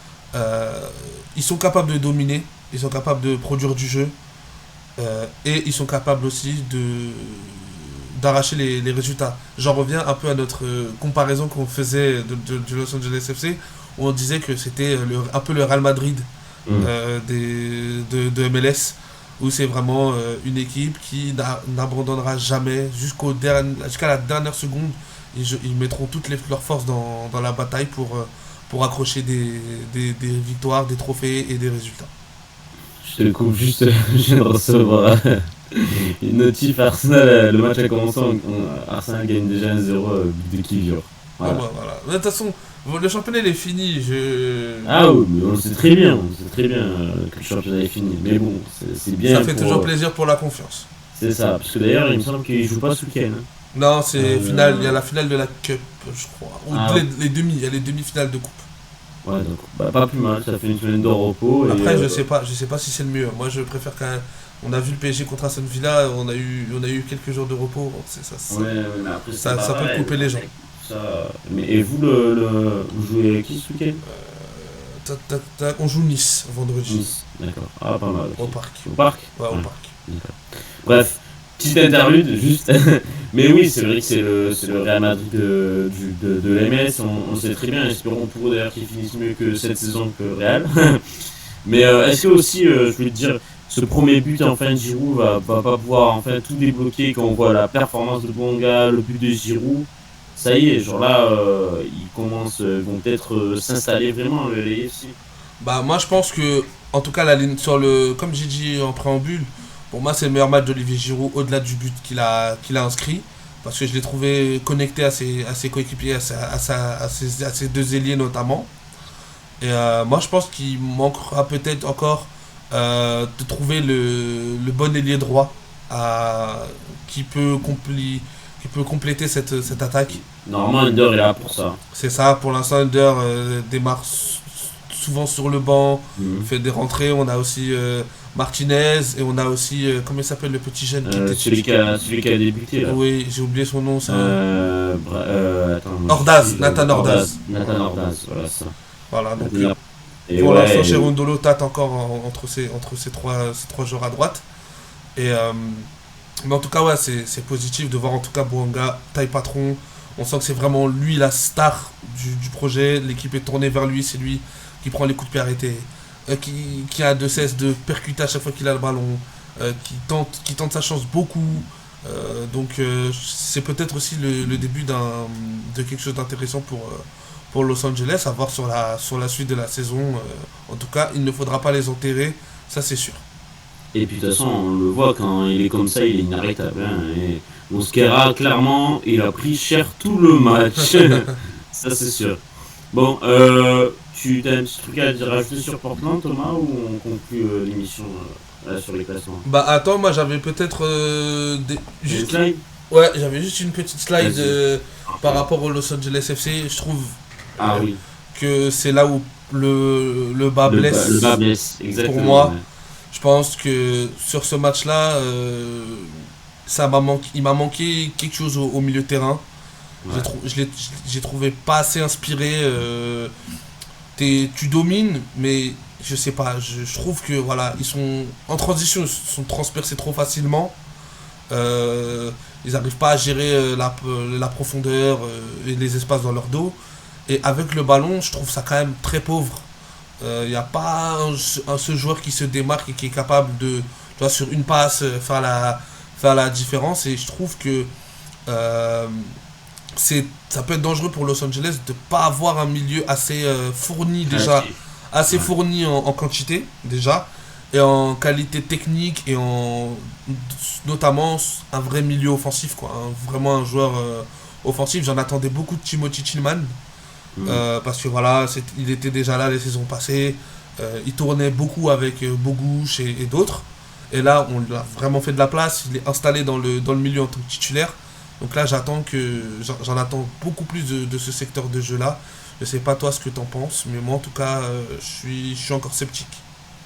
ils sont capables de dominer, ils sont capables de produire du jeu et ils sont capables aussi d'arracher les résultats. J'en reviens un peu à notre comparaison qu'on faisait de Los Angeles FC où on disait que c'était un peu le Real Madrid
Mm.
de MLS où c'est vraiment une équipe qui n'abandonnera jamais jusqu'à la dernière seconde. Ils mettront toutes leurs forces dans la bataille pour accrocher des victoires, des trophées et des résultats.
Je te coupe juste, je viens de recevoir une notif Arsenal. Le match a commencé, Arsenal gagne déjà 1-0, but de Kivior.
Ah
Voilà.
bah, voilà. De toute façon, le championnat il est fini.
Ah oui, mais on sait très bien, que le championnat est fini. Mais bon, c'est bien
Ça fait
pour.
toujours plaisir pour la confiance.
C'est ça, parce que d'ailleurs, il me semble qu'il joue pas ce week-end. Hein.
Non, c'est finale, il y a
Euh,
la finale de la Cup, je crois. Ou
Ah,
les demi, il y a les demi-finales de coupe.
ouais, donc pas plus mal, ça fait une semaine de repos. Et,
Après, je sais pas si c'est le mieux. Moi, je préfère quand même. On a vu le PSG contre Aston Villa, on a eu quelques jours de repos. C'est ça,
ouais, ouais, mais après, c'est
ça peut
pareil,
couper les gens.
Ça... Mais, et vous, vous jouez avec qui ce week-end?
On joue Nice vendredi
Nice, d'accord. Ah, pas mal.
au
Ok.
parc.
Au parc?
Ouais, au
Ouais,
parc.
d'accord. Bref, petite interlude, juste. Mais oui, c'est vrai que c'est le Real Madrid de l'MS. On sait très bien, espérons pour eux d'ailleurs qu'ils finissent mieux que cette saison que le Real. Mais est-ce que aussi, je voulais te dire, ce premier but enfin de Giroud va pas pouvoir enfin tout débloquer quand on voit la performance de Bonga, le but de Giroud. Ça y est, genre là, vont peut-être s'installer vraiment les AFC.
Bah, moi, je pense que, en tout cas, comme j'ai dit en préambule, pour moi, c'est le meilleur match d'Olivier Giroud au-delà du but qu'il a inscrit. Parce que je l'ai trouvé connecté à ses coéquipiers, à ses deux ailiers notamment. Et moi, je pense qu'il manquera peut-être encore de trouver le bon ailier droit qui qui peut compléter cette attaque.
Normalement, Under est là pour ça.
C'est ça, pour l'instant, Under démarre souvent sur le banc,
Mhm.
fait des rentrées. On a aussi Martinez et on a aussi, comment il s'appelle le petit jeune qui était...
Celui qui a débuté là.
Oui, j'ai oublié son nom, ça.
Attends,
Ordaz, Nathan Ordaz.
Nathan Ordaz, voilà ça.
Voilà, donc
Et
pour
ouais,
l'instant, Cherundolo tâte encore entre ces trois joueurs à droite. Et, mais en tout cas, ouais, c'est positif de voir en tout cas Bouanga, taille patron. On sent que c'est vraiment lui la star du projet. L'équipe est tournée vers lui, c'est lui qui prend les coups de pied arrêtés, qui a de cesse de percuter à chaque fois qu'il a le ballon, qui tente sa chance beaucoup. Donc c'est peut-être aussi le début de quelque chose d'intéressant pour Los Angeles, à voir sur la suite de la saison. En tout cas, il ne faudra pas les enterrer, ça c'est sûr.
et puis de toute façon, on le voit quand il est comme ça, il est inarrêtable. Hein. Et Mosquera, clairement, il a pris cher tout le match. Ça, c'est sûr. Bon, tu as un petit truc à dire rajouter sur Portland, Thomas, ou on conclut l'émission là, sur les classements?
Bah attends, moi j'avais peut-être
Une
juste,
slide.
ouais, j'avais juste une petite slide
Vas-y.
par rapport au Los Angeles FC. Je trouve
Ah
euh,
oui,
que c'est là où le bas
le
blesse
bas blesse,
pour
exactement.
moi.
Ouais.
Je pense que sur ce match-là, il m'a manqué quelque chose au milieu de terrain.
Ouais.
J'ai trouvé pas assez inspiré. Tu domines, mais je sais pas. Je trouve que voilà, ils sont en transition, ils sont transpercés trop facilement. Ils n'arrivent pas à gérer la profondeur et les espaces dans leur dos. Et avec le ballon, je trouve ça quand même très pauvre. Il n'y a pas ce joueur qui se démarque et qui est capable de, tu vois, sur une passe, faire la différence. Et je trouve que euh, ça peut être dangereux pour Los Angeles de ne pas avoir un milieu assez fourni déjà,
Créatif.
assez
Ouais.
fourni en quantité déjà, et en qualité technique, et notamment un vrai milieu offensif, quoi. Vraiment un joueur offensif. J'en attendais beaucoup de Timothy Tillman.
Mhm.
Parce que voilà, il était déjà là les saisons passées. Il tournait beaucoup avec Boguch et d'autres. Et là, on lui a vraiment fait de la place. Il est installé dans le milieu en tant que titulaire. Donc là, j'en attends beaucoup plus de ce secteur de jeu-là. Je sais pas toi ce que t'en penses, mais moi en tout cas, je suis encore sceptique.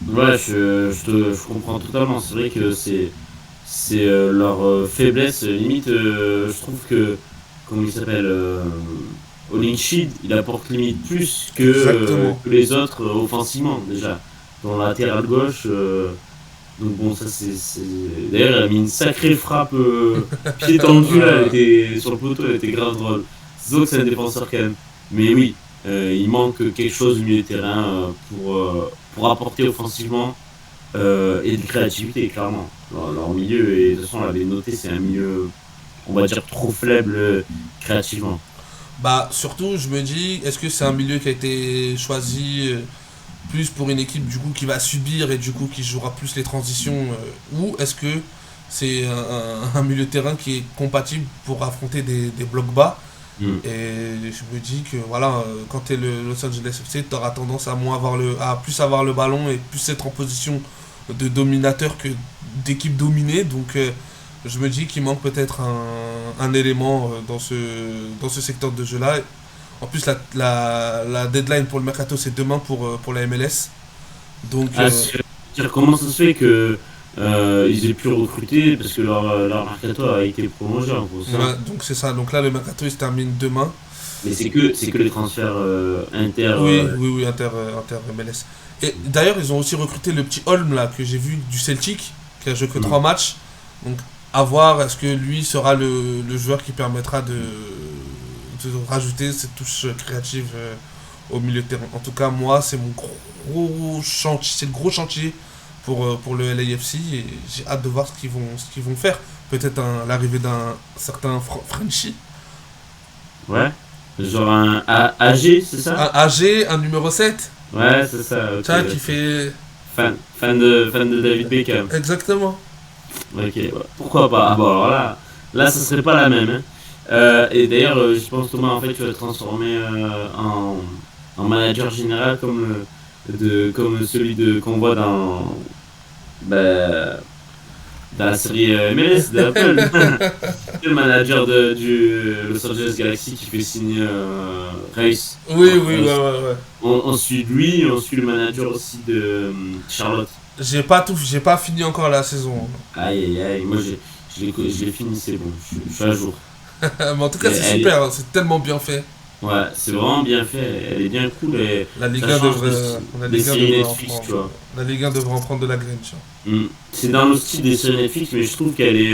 Ouais, je comprends totalement. C'est vrai que c'est leur faiblesse. Limite, je trouve que, comment il s'appelle, Olinshed, il apporte limite plus
Exactement.
que les autres offensivement, déjà. Dans la latéral gauche. Donc bon, ça D'ailleurs, il a mis une sacrée frappe pied tendu là, elle était, sur le poteau, elle était grave drôle. C'est sûr que c'est un défenseur quand même. Mais oui, il manque quelque chose au milieu de terrain pour apporter offensivement et de créativité, clairement. Leur milieu, et de toute façon, on l'avait noté, c'est un milieu, on va dire, trop faible créativement.
Bah surtout, je me dis, est-ce que c'est un milieu qui a été choisi plus pour une équipe du coup qui va subir et du coup qui jouera plus les transitions, ou est-ce que c'est un milieu de terrain qui est compatible pour affronter des blocs bas.
Mm.
Et je me dis que voilà, quand tu es le Los Angeles FC, tu auras tendance à plus avoir le ballon et plus être en position de dominateur que d'équipe dominée. Donc je me dis qu'il manque peut-être un élément dans ce secteur de jeu-là. En plus, la deadline pour le mercato, c'est demain pour la MLS. Donc,
Ah, comment ça se fait que ils aient pu recruter parce que leur mercato a été prolongé en gros, ça.
ouais, donc c'est ça. Donc là, le mercato, il se termine demain.
Mais c'est que les transferts inter.
Oui, oui, oui, Inter MLS. Et d'ailleurs, ils ont aussi recruté le petit Holm, là, que j'ai vu du Celtic, qui a joué que 3 matchs. Donc, à voir, est-ce que lui sera le joueur qui permettra de rajouter cette touche créative au milieu de terrain. En tout cas, moi, c'est mon gros chantier, c'est le gros chantier pour le LAFC, et j'ai hâte de voir ce qu'ils vont faire. Peut-être l'arrivée d'un certain Frenchy,
Ouais. Genre un AG, c'est ça?
un AG, un numéro 7,
Ouais, c'est ça. Ok,
tu vois, qui
ok.
fait...
Fan de David Beckham.
Exactement.
Ok, ouais. Pourquoi pas? Ah bon, alors là, ça serait pas la même. Hein. Et d'ailleurs, je pense Thomas, en fait, tu vas te transformer en manager général comme celui qu'on voit dans. Bah, dans la série MLS d'Apple. Le manager du Los Angeles Galaxy qui fait signer Race.
Oui,
Enfin,
oui, ouais, ouais, ouais.
on suit lui et on suit le manager aussi de Charlotte.
J'ai pas fini encore la saison.
Aïe aïe aïe, moi je l'ai fini, c'est bon, je suis à jour.
Mais en tout cas,
Et
c'est
elle
super, hein, c'est tellement bien fait.
ouais, c'est vraiment bien fait, elle est bien cool et
La Ligue
ça
1
change
devrait, la
des
Ligue 1
séries
devrait en
Netflix, tu
prendre.
vois.
La Ligue 1 devrait en prendre de la graine, tu vois.
C'est dans le style des séries Netflix, mais je trouve qu'elle est,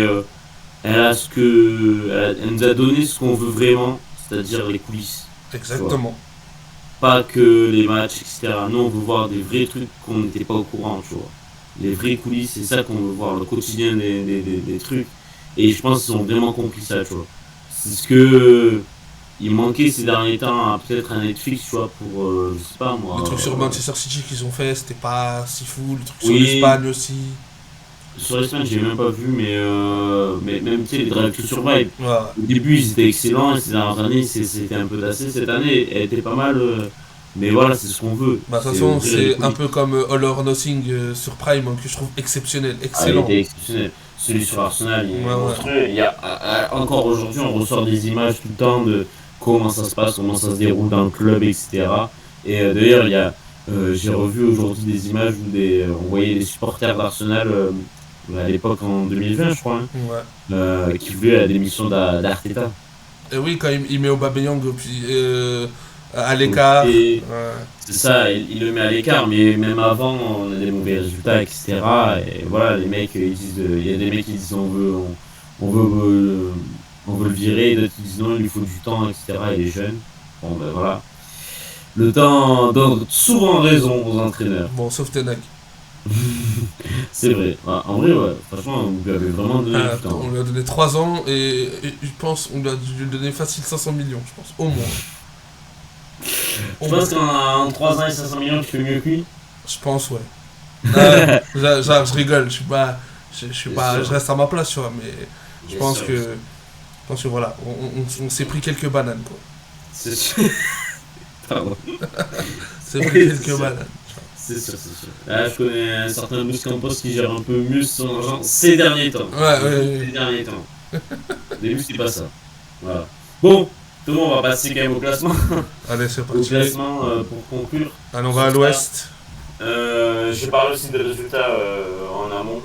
elle a ce que, elle nous a donné ce qu'on veut vraiment, c'est-à-dire les coulisses, tu vois.
Exactement.
Pas que les matchs, etc. Nous, on veut voir des vrais trucs qu'on n'était pas au courant, tu vois. Les vraies coulisses, c'est ça qu'on veut voir, le quotidien des trucs. Et je pense qu'ils ont vraiment compris ça, tu vois. C'est ce que il manquait ces derniers temps, peut-être un Netflix, tu vois, pour, je sais pas
Le
moi.
truc sur Manchester City qu'ils ont fait, c'était pas si fou. Le truc sur
Oui,
l'Espagne aussi.
sur les semaines, j'ai même pas vu, mais même, tu sais, les Drive to Survive.
Ouais.
Au début, ils étaient excellents, et ces dernières années, c'était un peu tassé. Cette année, elle était pas mal, mais voilà, c'est ce qu'on veut.
Bah, de toute
C'est
façon,
ouvrir les
c'est un
coulisses.
peu comme All or Nothing sur Prime, hein, que je trouve exceptionnel,
Ah, il
excellent.
était exceptionnel. Celui sur Arsenal, il
Ouais,
est
ouais.
monstrueux. Encore aujourd'hui, on ressort des images tout le temps de comment ça se passe, comment ça se déroule dans le club, etc. Et d'ailleurs, j'ai revu aujourd'hui des images où on voyait des supporters d'Arsenal, à l'époque en 2020, je crois, hein,
Ouais.
qui voulaient la démission d'Arteta.
Et oui, quand il met Aubameyang puis, à
Donc,
l'écart. Ouais.
c'est ça, il le met à l'écart, mais même avant, on a des mauvais résultats, etc. Et voilà, les mecs, ils disent, il y a des mecs qui disent on veut, on veut le virer, d'autres qui disent non, il lui faut du temps, etc. Il est jeune. Bon, ben voilà. Le temps donne souvent raison aux entraîneurs.
Bon, sauf Tenac.
C'est vrai. Ouais, en vrai, ouais, franchement, vous lui avez vraiment donné du
On
temps.
lui a donné 3 ans et je pense on lui a dû lui donner facile 500 millions, je pense. Au moins. Au
Je
moins.
pense qu'en 3 ans et 500 millions, tu fais mieux que lui.
Je pense, ouais. Je rigole, je suis pas. Je suis
Bien
pas. Je
sûr,
reste à ma place, tu vois, mais je
bien
pense
sûr.
que. Je pense que voilà, on s'est pris quelques bananes, quoi.
C'est sûr. Pardon.
On s'est pris
Oui, c'est
quelques
sûr.
bananes.
C'est sûr, c'est sûr. Là, je connais un certain Bruce Campos qui gère un peu mieux son argent ces derniers temps.
Ouais, ouais,
Ces
ouais.
derniers temps. Au début, c'était pas ça. Voilà. Bon, tout le monde, on va passer quand même au classement.
Allez, c'est
Au
parti.
classement, pour conclure.
Allez, on va à
Sur ça,
l'ouest.
je parle aussi des résultats en amont.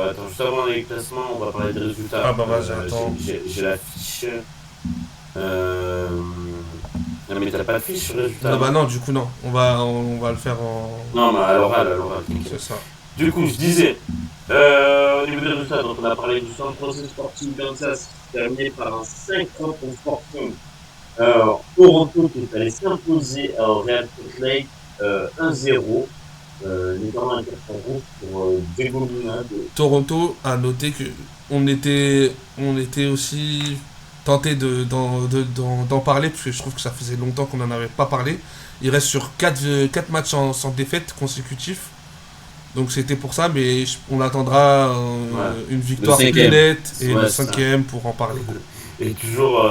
Attends, juste avant les classements, on va parler des résultats.
Ah bah vas-y, attends.
J'ai la fiche. Euh... Non, mais t'as pas de fiche sur les résultats,
Non, bah
non?
non, du coup, non. On va le faire en.
Non, mais à l'oral, à l'oral.
C'est ça.
Du coup, je disais, au niveau des résultats, donc on a parlé du San Jose Sporting Kansas, terminé par un 5-3 pour Sporting. Toronto qui est allé s'imposer au Real Salt Lake 1-0, notamment un carton rouge pour Diego Luna.
Toronto a noté que on était aussi tenté d'en parler, parce que je trouve que ça faisait longtemps qu'on n'en avait pas parlé. Il reste sur 4 matchs sans défaite consécutifs. Donc c'était pour ça, mais on attendra
Ouais.
une
Le
victoire plus
cinquième.
nette et
Ouais,
le
c'est ça.
5e pour en parler.
Et toujours,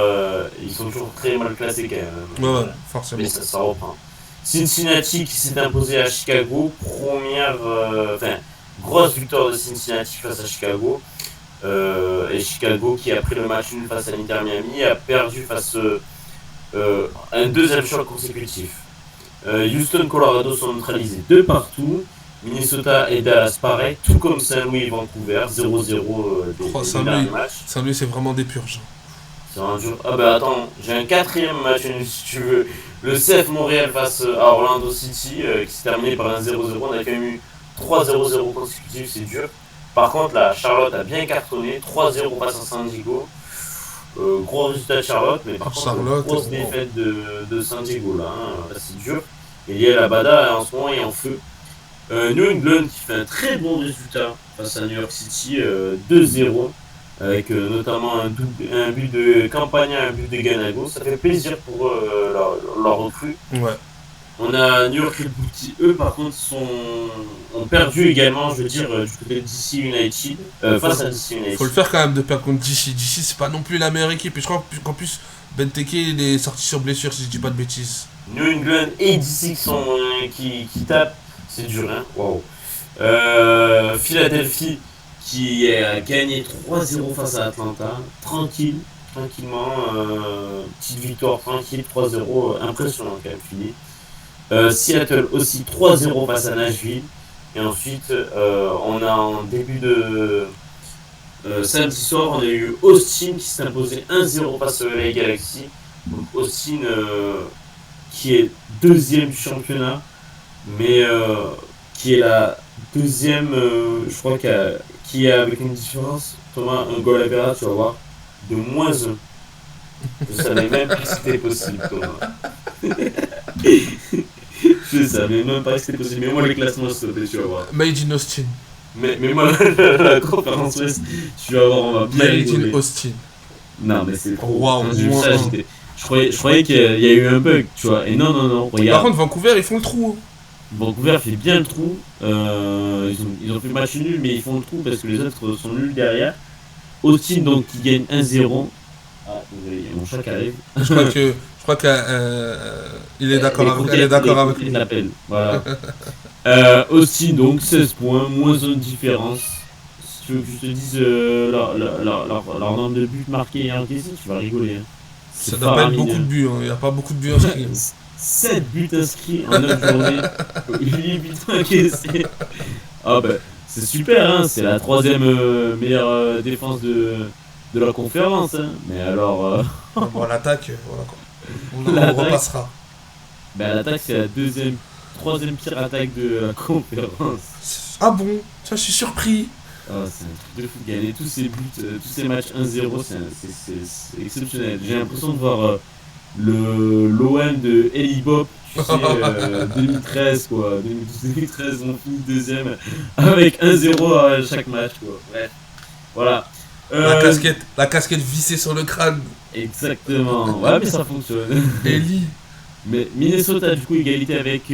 ils sont toujours très mal classés quand même.
Ouais, ouais,
Voilà.
forcément.
Mais ça reprend. Cincinnati qui s'est imposé à Chicago, enfin, grosse victoire de Cincinnati face à Chicago. Et Chicago qui a pris le match nul face à l'Inter Miami a perdu face à un deuxième choc consécutif. Houston, Colorado sont neutralisés de partout. Minnesota et Dallas pareil, tout comme Saint-Louis et Vancouver, 0-0 des
Oh,
deux derniers
Saint-Louis,
matchs.
Saint-Louis c'est vraiment des purges.
C'est un dur. Ah bah attends, j'ai un quatrième match nul si tu veux. Le CF Montréal face à Orlando City qui s'est terminé par un 0-0. On a quand même eu 3-0-0 consécutifs, c'est dur. Par contre, là, Charlotte a bien cartonné, 3-0 face à San Diego. Gros résultat de Charlotte, mais par contre,
Charlotte,
grosse
bon.
défaite de San Diego là, hein. Là, c'est dur. Et Liel Abada en ce moment est en feu. New England qui fait un très bon résultat face à New York City, 2-0, avec notamment un but de Campagna, un but de Ganago. Ça fait plaisir pour leur recrue.
Ouais.
On a New York Red Bull qui, eux, par contre, ont perdu également, je veux dire, du côté de DC United, face à DC United.
Faut le faire quand même de perdre contre DC. DC c'est pas non plus la meilleure équipe. Et je crois qu'en plus, Benteke il est sorti sur blessure si je dis pas de bêtises.
New England et DC qui tapent, c'est dur, hein. Wow. Philadelphie qui a gagné 3-0 face à Atlanta, tranquillement, petite victoire tranquille, 3-0, impressionnant quand même fini. Seattle aussi 3-0 face à Nashville. Et ensuite, on a en début de samedi soir, on a eu Austin qui s'est imposé 1-0 face au LA Galaxy. Donc Austin qui est deuxième du championnat, mais qui est la deuxième, je crois, qui est avec une différence, Thomas, un goal average, tu vas voir, de -1. Je savais même pas que c'était possible, Thomas. Je savais même pas que c'était possible. Mais moi, les classements, tu vas voir.
Made in Austin.
Mais moi, la conférence Ouest, tu vas voir, on va bien
Made
rigoler.
in Austin.
Non, mais c'est trop.
Waouh,
Quand j'ai vu ça, je croyais qu'il y a eu un bug, tu vois. Et non,
Par
regarde.
contre, Vancouver, ils font le trou.
Vancouver fait bien le trou. Ils ont fait match nul, mais ils font le trou parce que les autres sont nuls derrière. Austin, donc, qui gagne 1-0. Ah, désolé, il y a mon chat qui arrive.
Je crois qu'il est d'accord avec
lui.
lui.
L'appel, voilà. Austin, donc, 16 points, moins une différence. Si tu veux que je te dise leur nombre de buts marqués et encaissés, tu vas rigoler. Hein.
Ça doit pas être beaucoup de buts, hein. Il n'y a pas beaucoup de buts inscrits.
7 buts inscrits en 9 journées, 8 buts encaissés. Ah bah, c'est super, hein. C'est la 3e meilleure défense de la conférence. Hein. Mais alors...
Bon, l'attaque, voilà quoi. On repassera.
Bah, l'attaque, c'est la 3e pire attaque de la conférence.
Ah bon? Ça, je suis surpris.
Ah, c'est un truc de fou. Gagner tous ces buts, tous ces matchs 1-0, c'est exceptionnel. J'ai l'impression de voir l'OM de Eli Bob, tu sais, 2013 quoi. 2012-2013, on finit 2ème avec 1-0 à chaque match quoi. Bref, voilà.
La casquette vissée sur le crâne.
Exactement. Ouais, mais ça fonctionne.
Eli.
Mais Minnesota, du coup, égalité avec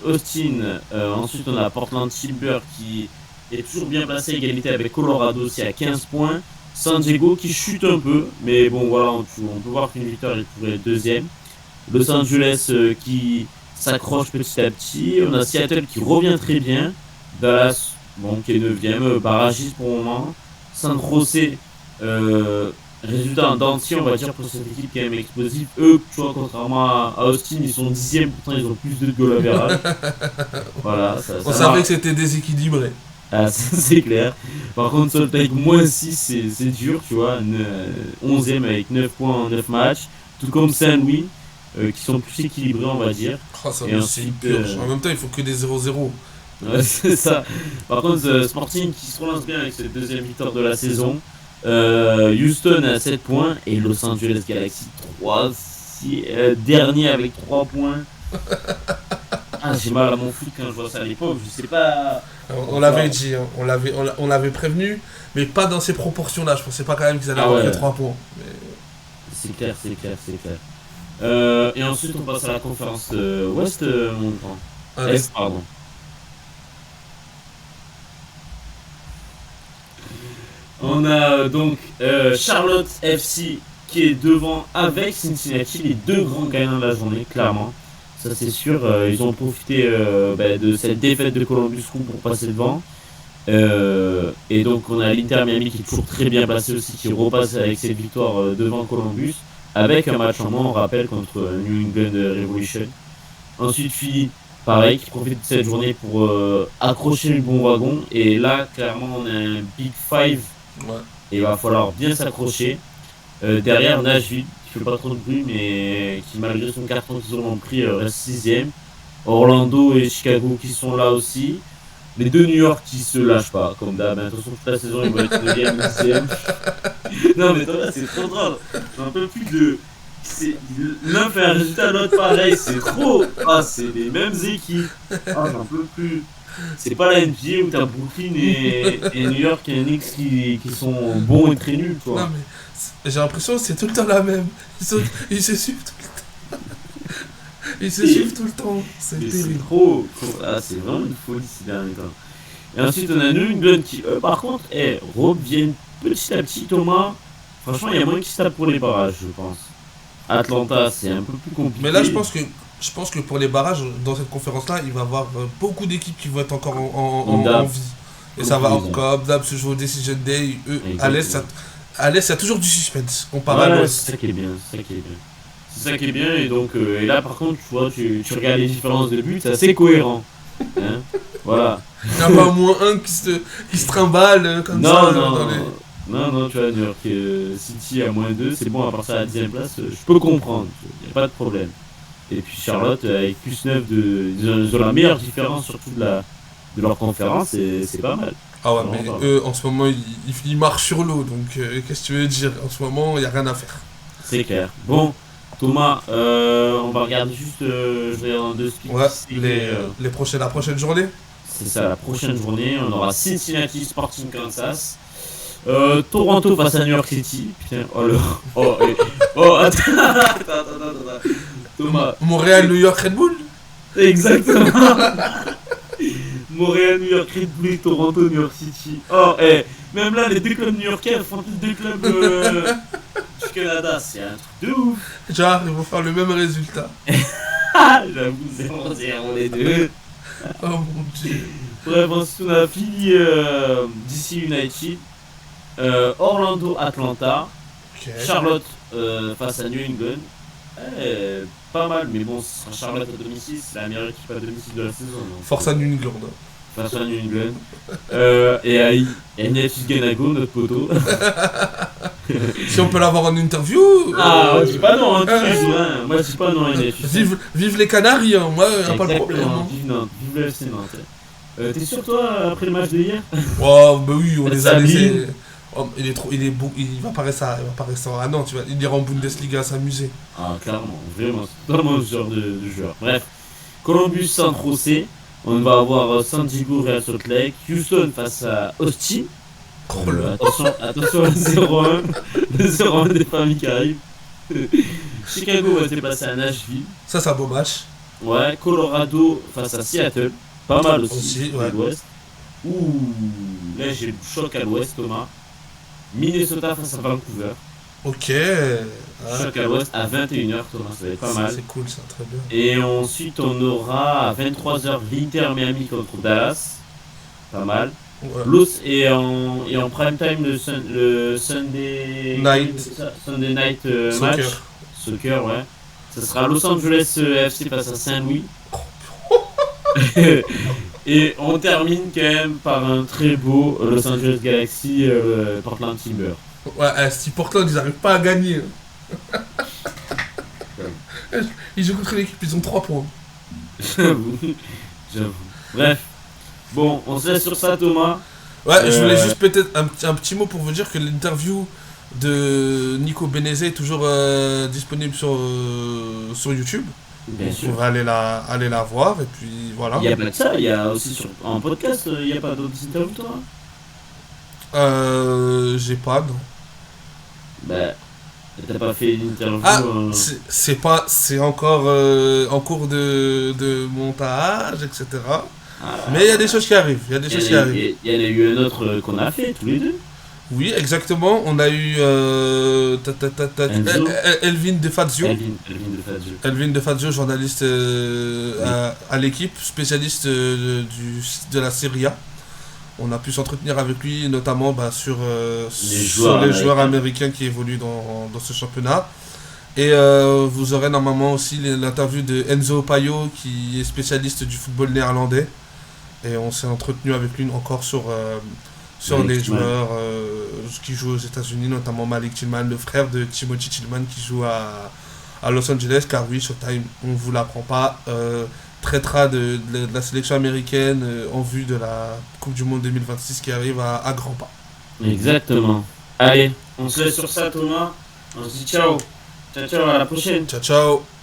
Austin. Ensuite, on a Portland Timbers qui est toujours bien placé, égalité avec Colorado aussi à 15 points. San Diego qui chute un peu, mais bon, voilà, on peut voir qu'une victoire, il pourrait être 2ème. Los Angeles qui s'accroche petit à petit. On a Seattle qui revient très bien. Dallas, bon, qui est 9ème, barragiste pour le moment. San Jose, résultat en dentier, on va dire, pour cette équipe quand même explosive. Eux, tu vois, contrairement à Austin, ils sont 10ème, pourtant ils ont plus de goal average. Voilà,
on savait que c'était déséquilibré.
Ah, c'est clair. Par contre, Salt Lake -6, c'est dur, tu vois. 11ème avec 9 points en 9 matchs. Tout comme Saint-Louis, qui sont plus équilibrés, on va dire.
Oh, ça c'est une purge. En même temps, il faut que des 0-0.
Ouais, c'est ça. Par contre, Sporting qui se relance bien avec cette 2ème victoire de la saison. Houston à 7 points et Los Angeles Galaxy dernier avec 3 points. Ah, j'ai mal à mon foot quand je vois ça à l'époque, je sais pas.
On l'avait dit, hein. on l'avait prévenu, mais pas dans ces proportions-là. Je pensais pas quand même qu'ils allaient avoir que 3 points. Mais...
C'est clair. Et ensuite, on passe à la conférence Ouest, mon grand. Est, pardon. On a donc Charlotte FC qui est devant avec Cincinnati, les 2 grands gagnants de la journée, clairement. Ça c'est sûr, ils ont profité de cette défaite de Columbus Crew pour passer devant. Et donc on a l'Inter Miami qui est toujours très bien placé aussi, qui repasse avec cette victoire devant Columbus, avec un match en moins, on rappelle, contre New England Revolution. Ensuite Philly, pareil, qui profite de cette journée pour accrocher le bon wagon. Et là, clairement, on a un Big Five. Ouais. Et il va falloir bien s'accrocher. Derrière, Nashville, qui fait pas trop de bruit, mais qui, malgré son carton qu'ils ont pris, reste 6ème. Orlando et Chicago qui sont là aussi. Les 2 New York qui se lâchent pas, comme d'hab. De toute façon, toute la saison, ils vont être 9ème, 10ème. Non, mais toi, c'est trop drôle. J'en peux plus de. L'un fait un résultat, l'autre pareil, c'est trop. Ah, c'est les mêmes équipes. Ah, j'en peux plus. C'est pas la NBA où t'as Brooklyn et New York et Knicks qui sont bons et très nuls, quoi.
Non, mais j'ai l'impression que c'est tout le temps la même. Ils se suivent tout le temps. Ils se suivent tout le temps. C'est
trop. Ah, c'est vraiment une folie ces derniers temps. Et ensuite, on a New England qui, par contre, reviennent petit à petit, Thomas. Franchement, il y a moins qui se tapent pour les barrages, je pense. Atlanta, c'est un peu plus compliqué.
Mais là, je pense que pour les barrages, dans cette conférence-là, il va y avoir beaucoup d'équipes qui vont être encore en vie. Et ça va,
Comme tous les ans.
comme d'hab, se jouer au Decision Day.
Exactement.
À l'Est, il y a toujours du suspense, comparé à
Voilà,
l'Ouest.
c'est ça qui est bien, c'est ça qui est bien. C'est ça qui est bien, et donc, et là par contre, tu vois, tu regardes les différences de buts, c'est assez cohérent. Hein, voilà.
Il n'y en a pas au moins un qui se trimballe comme
Non,
ça
non,
dans les...
non, non, tu vois, New York City à -2, c'est bon, à partir de la 10ème place, je peux comprendre, il n'y a pas de problème. Et puis Charlotte, avec +9, ils ont la meilleure différence, surtout de leur conférence, et c'est pas mal.
Ah ouais,
Non,
mais
pardon.
eux, en ce moment, ils marchent sur l'eau, donc qu'est-ce que tu veux dire? En ce moment, il n'y a rien à faire.
C'est clair. Bon, Thomas, on va regarder juste, je regarde en deux speed.
Ouais, la prochaine journée.
C'est ça, la prochaine journée, on aura Cincinnati Sporting Kansas. Toronto face à New York City. Putain, oh le. Oh, oh attends, attends. Thomas.
Montréal, New York, Red Bull.
Exactement. Montréal, New York, Red Bull, Toronto, New York City. Oh, même là, les deux clubs new-yorkais font les deux clubs du Canada. C'est un truc de ouf.
Genre, ils vont faire le même résultat.
Ah, j'avoue, 0-0 les deux.
Oh mon dieu.
Bref, ensuite on a fini DC United, Orlando, Atlanta,
Ok.
Charlotte face à New England. Pas mal, mais bon, ce sera Charlotte à domicile, c'est la meilleure équipe à domicile de la saison. Donc,
Force à New England.
face à New England. Et à NFS Ganago, notre poteau.
Si on peut l'avoir en interview.
Ah, je dis pas non, hein, tous les jours, hein. Moi je dis pas non à NFS.
Vive les Canaries, hein. Moi, y a pas de problème.
Exactement,
Hein.
vive Nantes, vive le FC Nantes. T'es sûr toi, après le match de hier?
Oh, bah oui, on les a
Sabine.
laissés. Oh, il est beau, il va pas rester à Nantes, tu vois. Il ira en Bundesliga s'amuser.
Ah, clairement, vraiment, c'est totalement ce genre de joueur. Bref, Columbus, San Jose, on va avoir San Diego, Real Salt Lake, Houston face à Austin.
Oh là.
Attention à 0-1, le 0-1 des familles qui arrivent. Chicago va se déplacer à Nashville.
Ça, c'est un beau match.
Ouais, Colorado face à Seattle, pas mal aussi,
Aussi, ouais.
à l'ouest. Ouh, là j'ai le choc à l'ouest, Thomas. Minnesota face à Vancouver.
Ok.
Choc à l'ouest à 21h, Thomas, ça va être pas mal.
C'est cool, ça, très bien.
Et ensuite, on aura à 23h l'Inter Miami contre Dallas. Pas mal.
Ouais.
Et en prime time le Sunday Sunday night match.
Soccer.
Soccer, ouais. Ce sera Los Angeles FC face à Saint-Louis. Et on termine quand même par un très beau Los Angeles Galaxy Portland Timber.
Ouais, si Portland, ils arrivent pas à gagner. Ils jouent contre l'équipe, ils ont 3 points.
J'avoue. Bref. Bon, on se laisse sur ça, Thomas.
Ouais, je voulais juste peut-être un petit mot pour vous dire que l'interview de Nico Benezet est toujours disponible sur YouTube.
Bien
Donc,
sûr.
on va aller la voir et puis voilà.
Il n'y a pas que ça, il y a aussi en podcast, il n'y a pas d'autres interviews, toi?
J'ai pas, non.
Bah, t'as pas fait une interview
Ah, c'est encore en cours de montage, etc. Mais il y a des choses qui arrivent, il y a des choses qui arrivent.
Il y en a eu un autre qu'on a fait, tous les deux.
Oui, exactement, on a eu
Enzo.
Elvin De Fazio.
Elvin de Fazio.
Elvin De Fazio, journaliste à l'équipe, spécialiste de la Serie A. On a pu s'entretenir avec lui, notamment sur les joueurs américains qui évoluent dans ce championnat. Et vous aurez normalement aussi l'interview de Enzo Paio, qui est spécialiste du football néerlandais. Et on s'est entretenu avec lui encore sur les joueurs qui jouent aux États-Unis, notamment Malik Tillman, le frère de Timothy Tillman qui joue à Los Angeles. Car oui, Showtime, on ne vous l'apprend pas, traitera de la sélection américaine en vue de la Coupe du Monde 2026 qui arrive à grands pas.
Exactement. Allez, on se laisse sur ça, Thomas. On se dit ciao. Ciao, ciao, à la prochaine.
Ciao, ciao.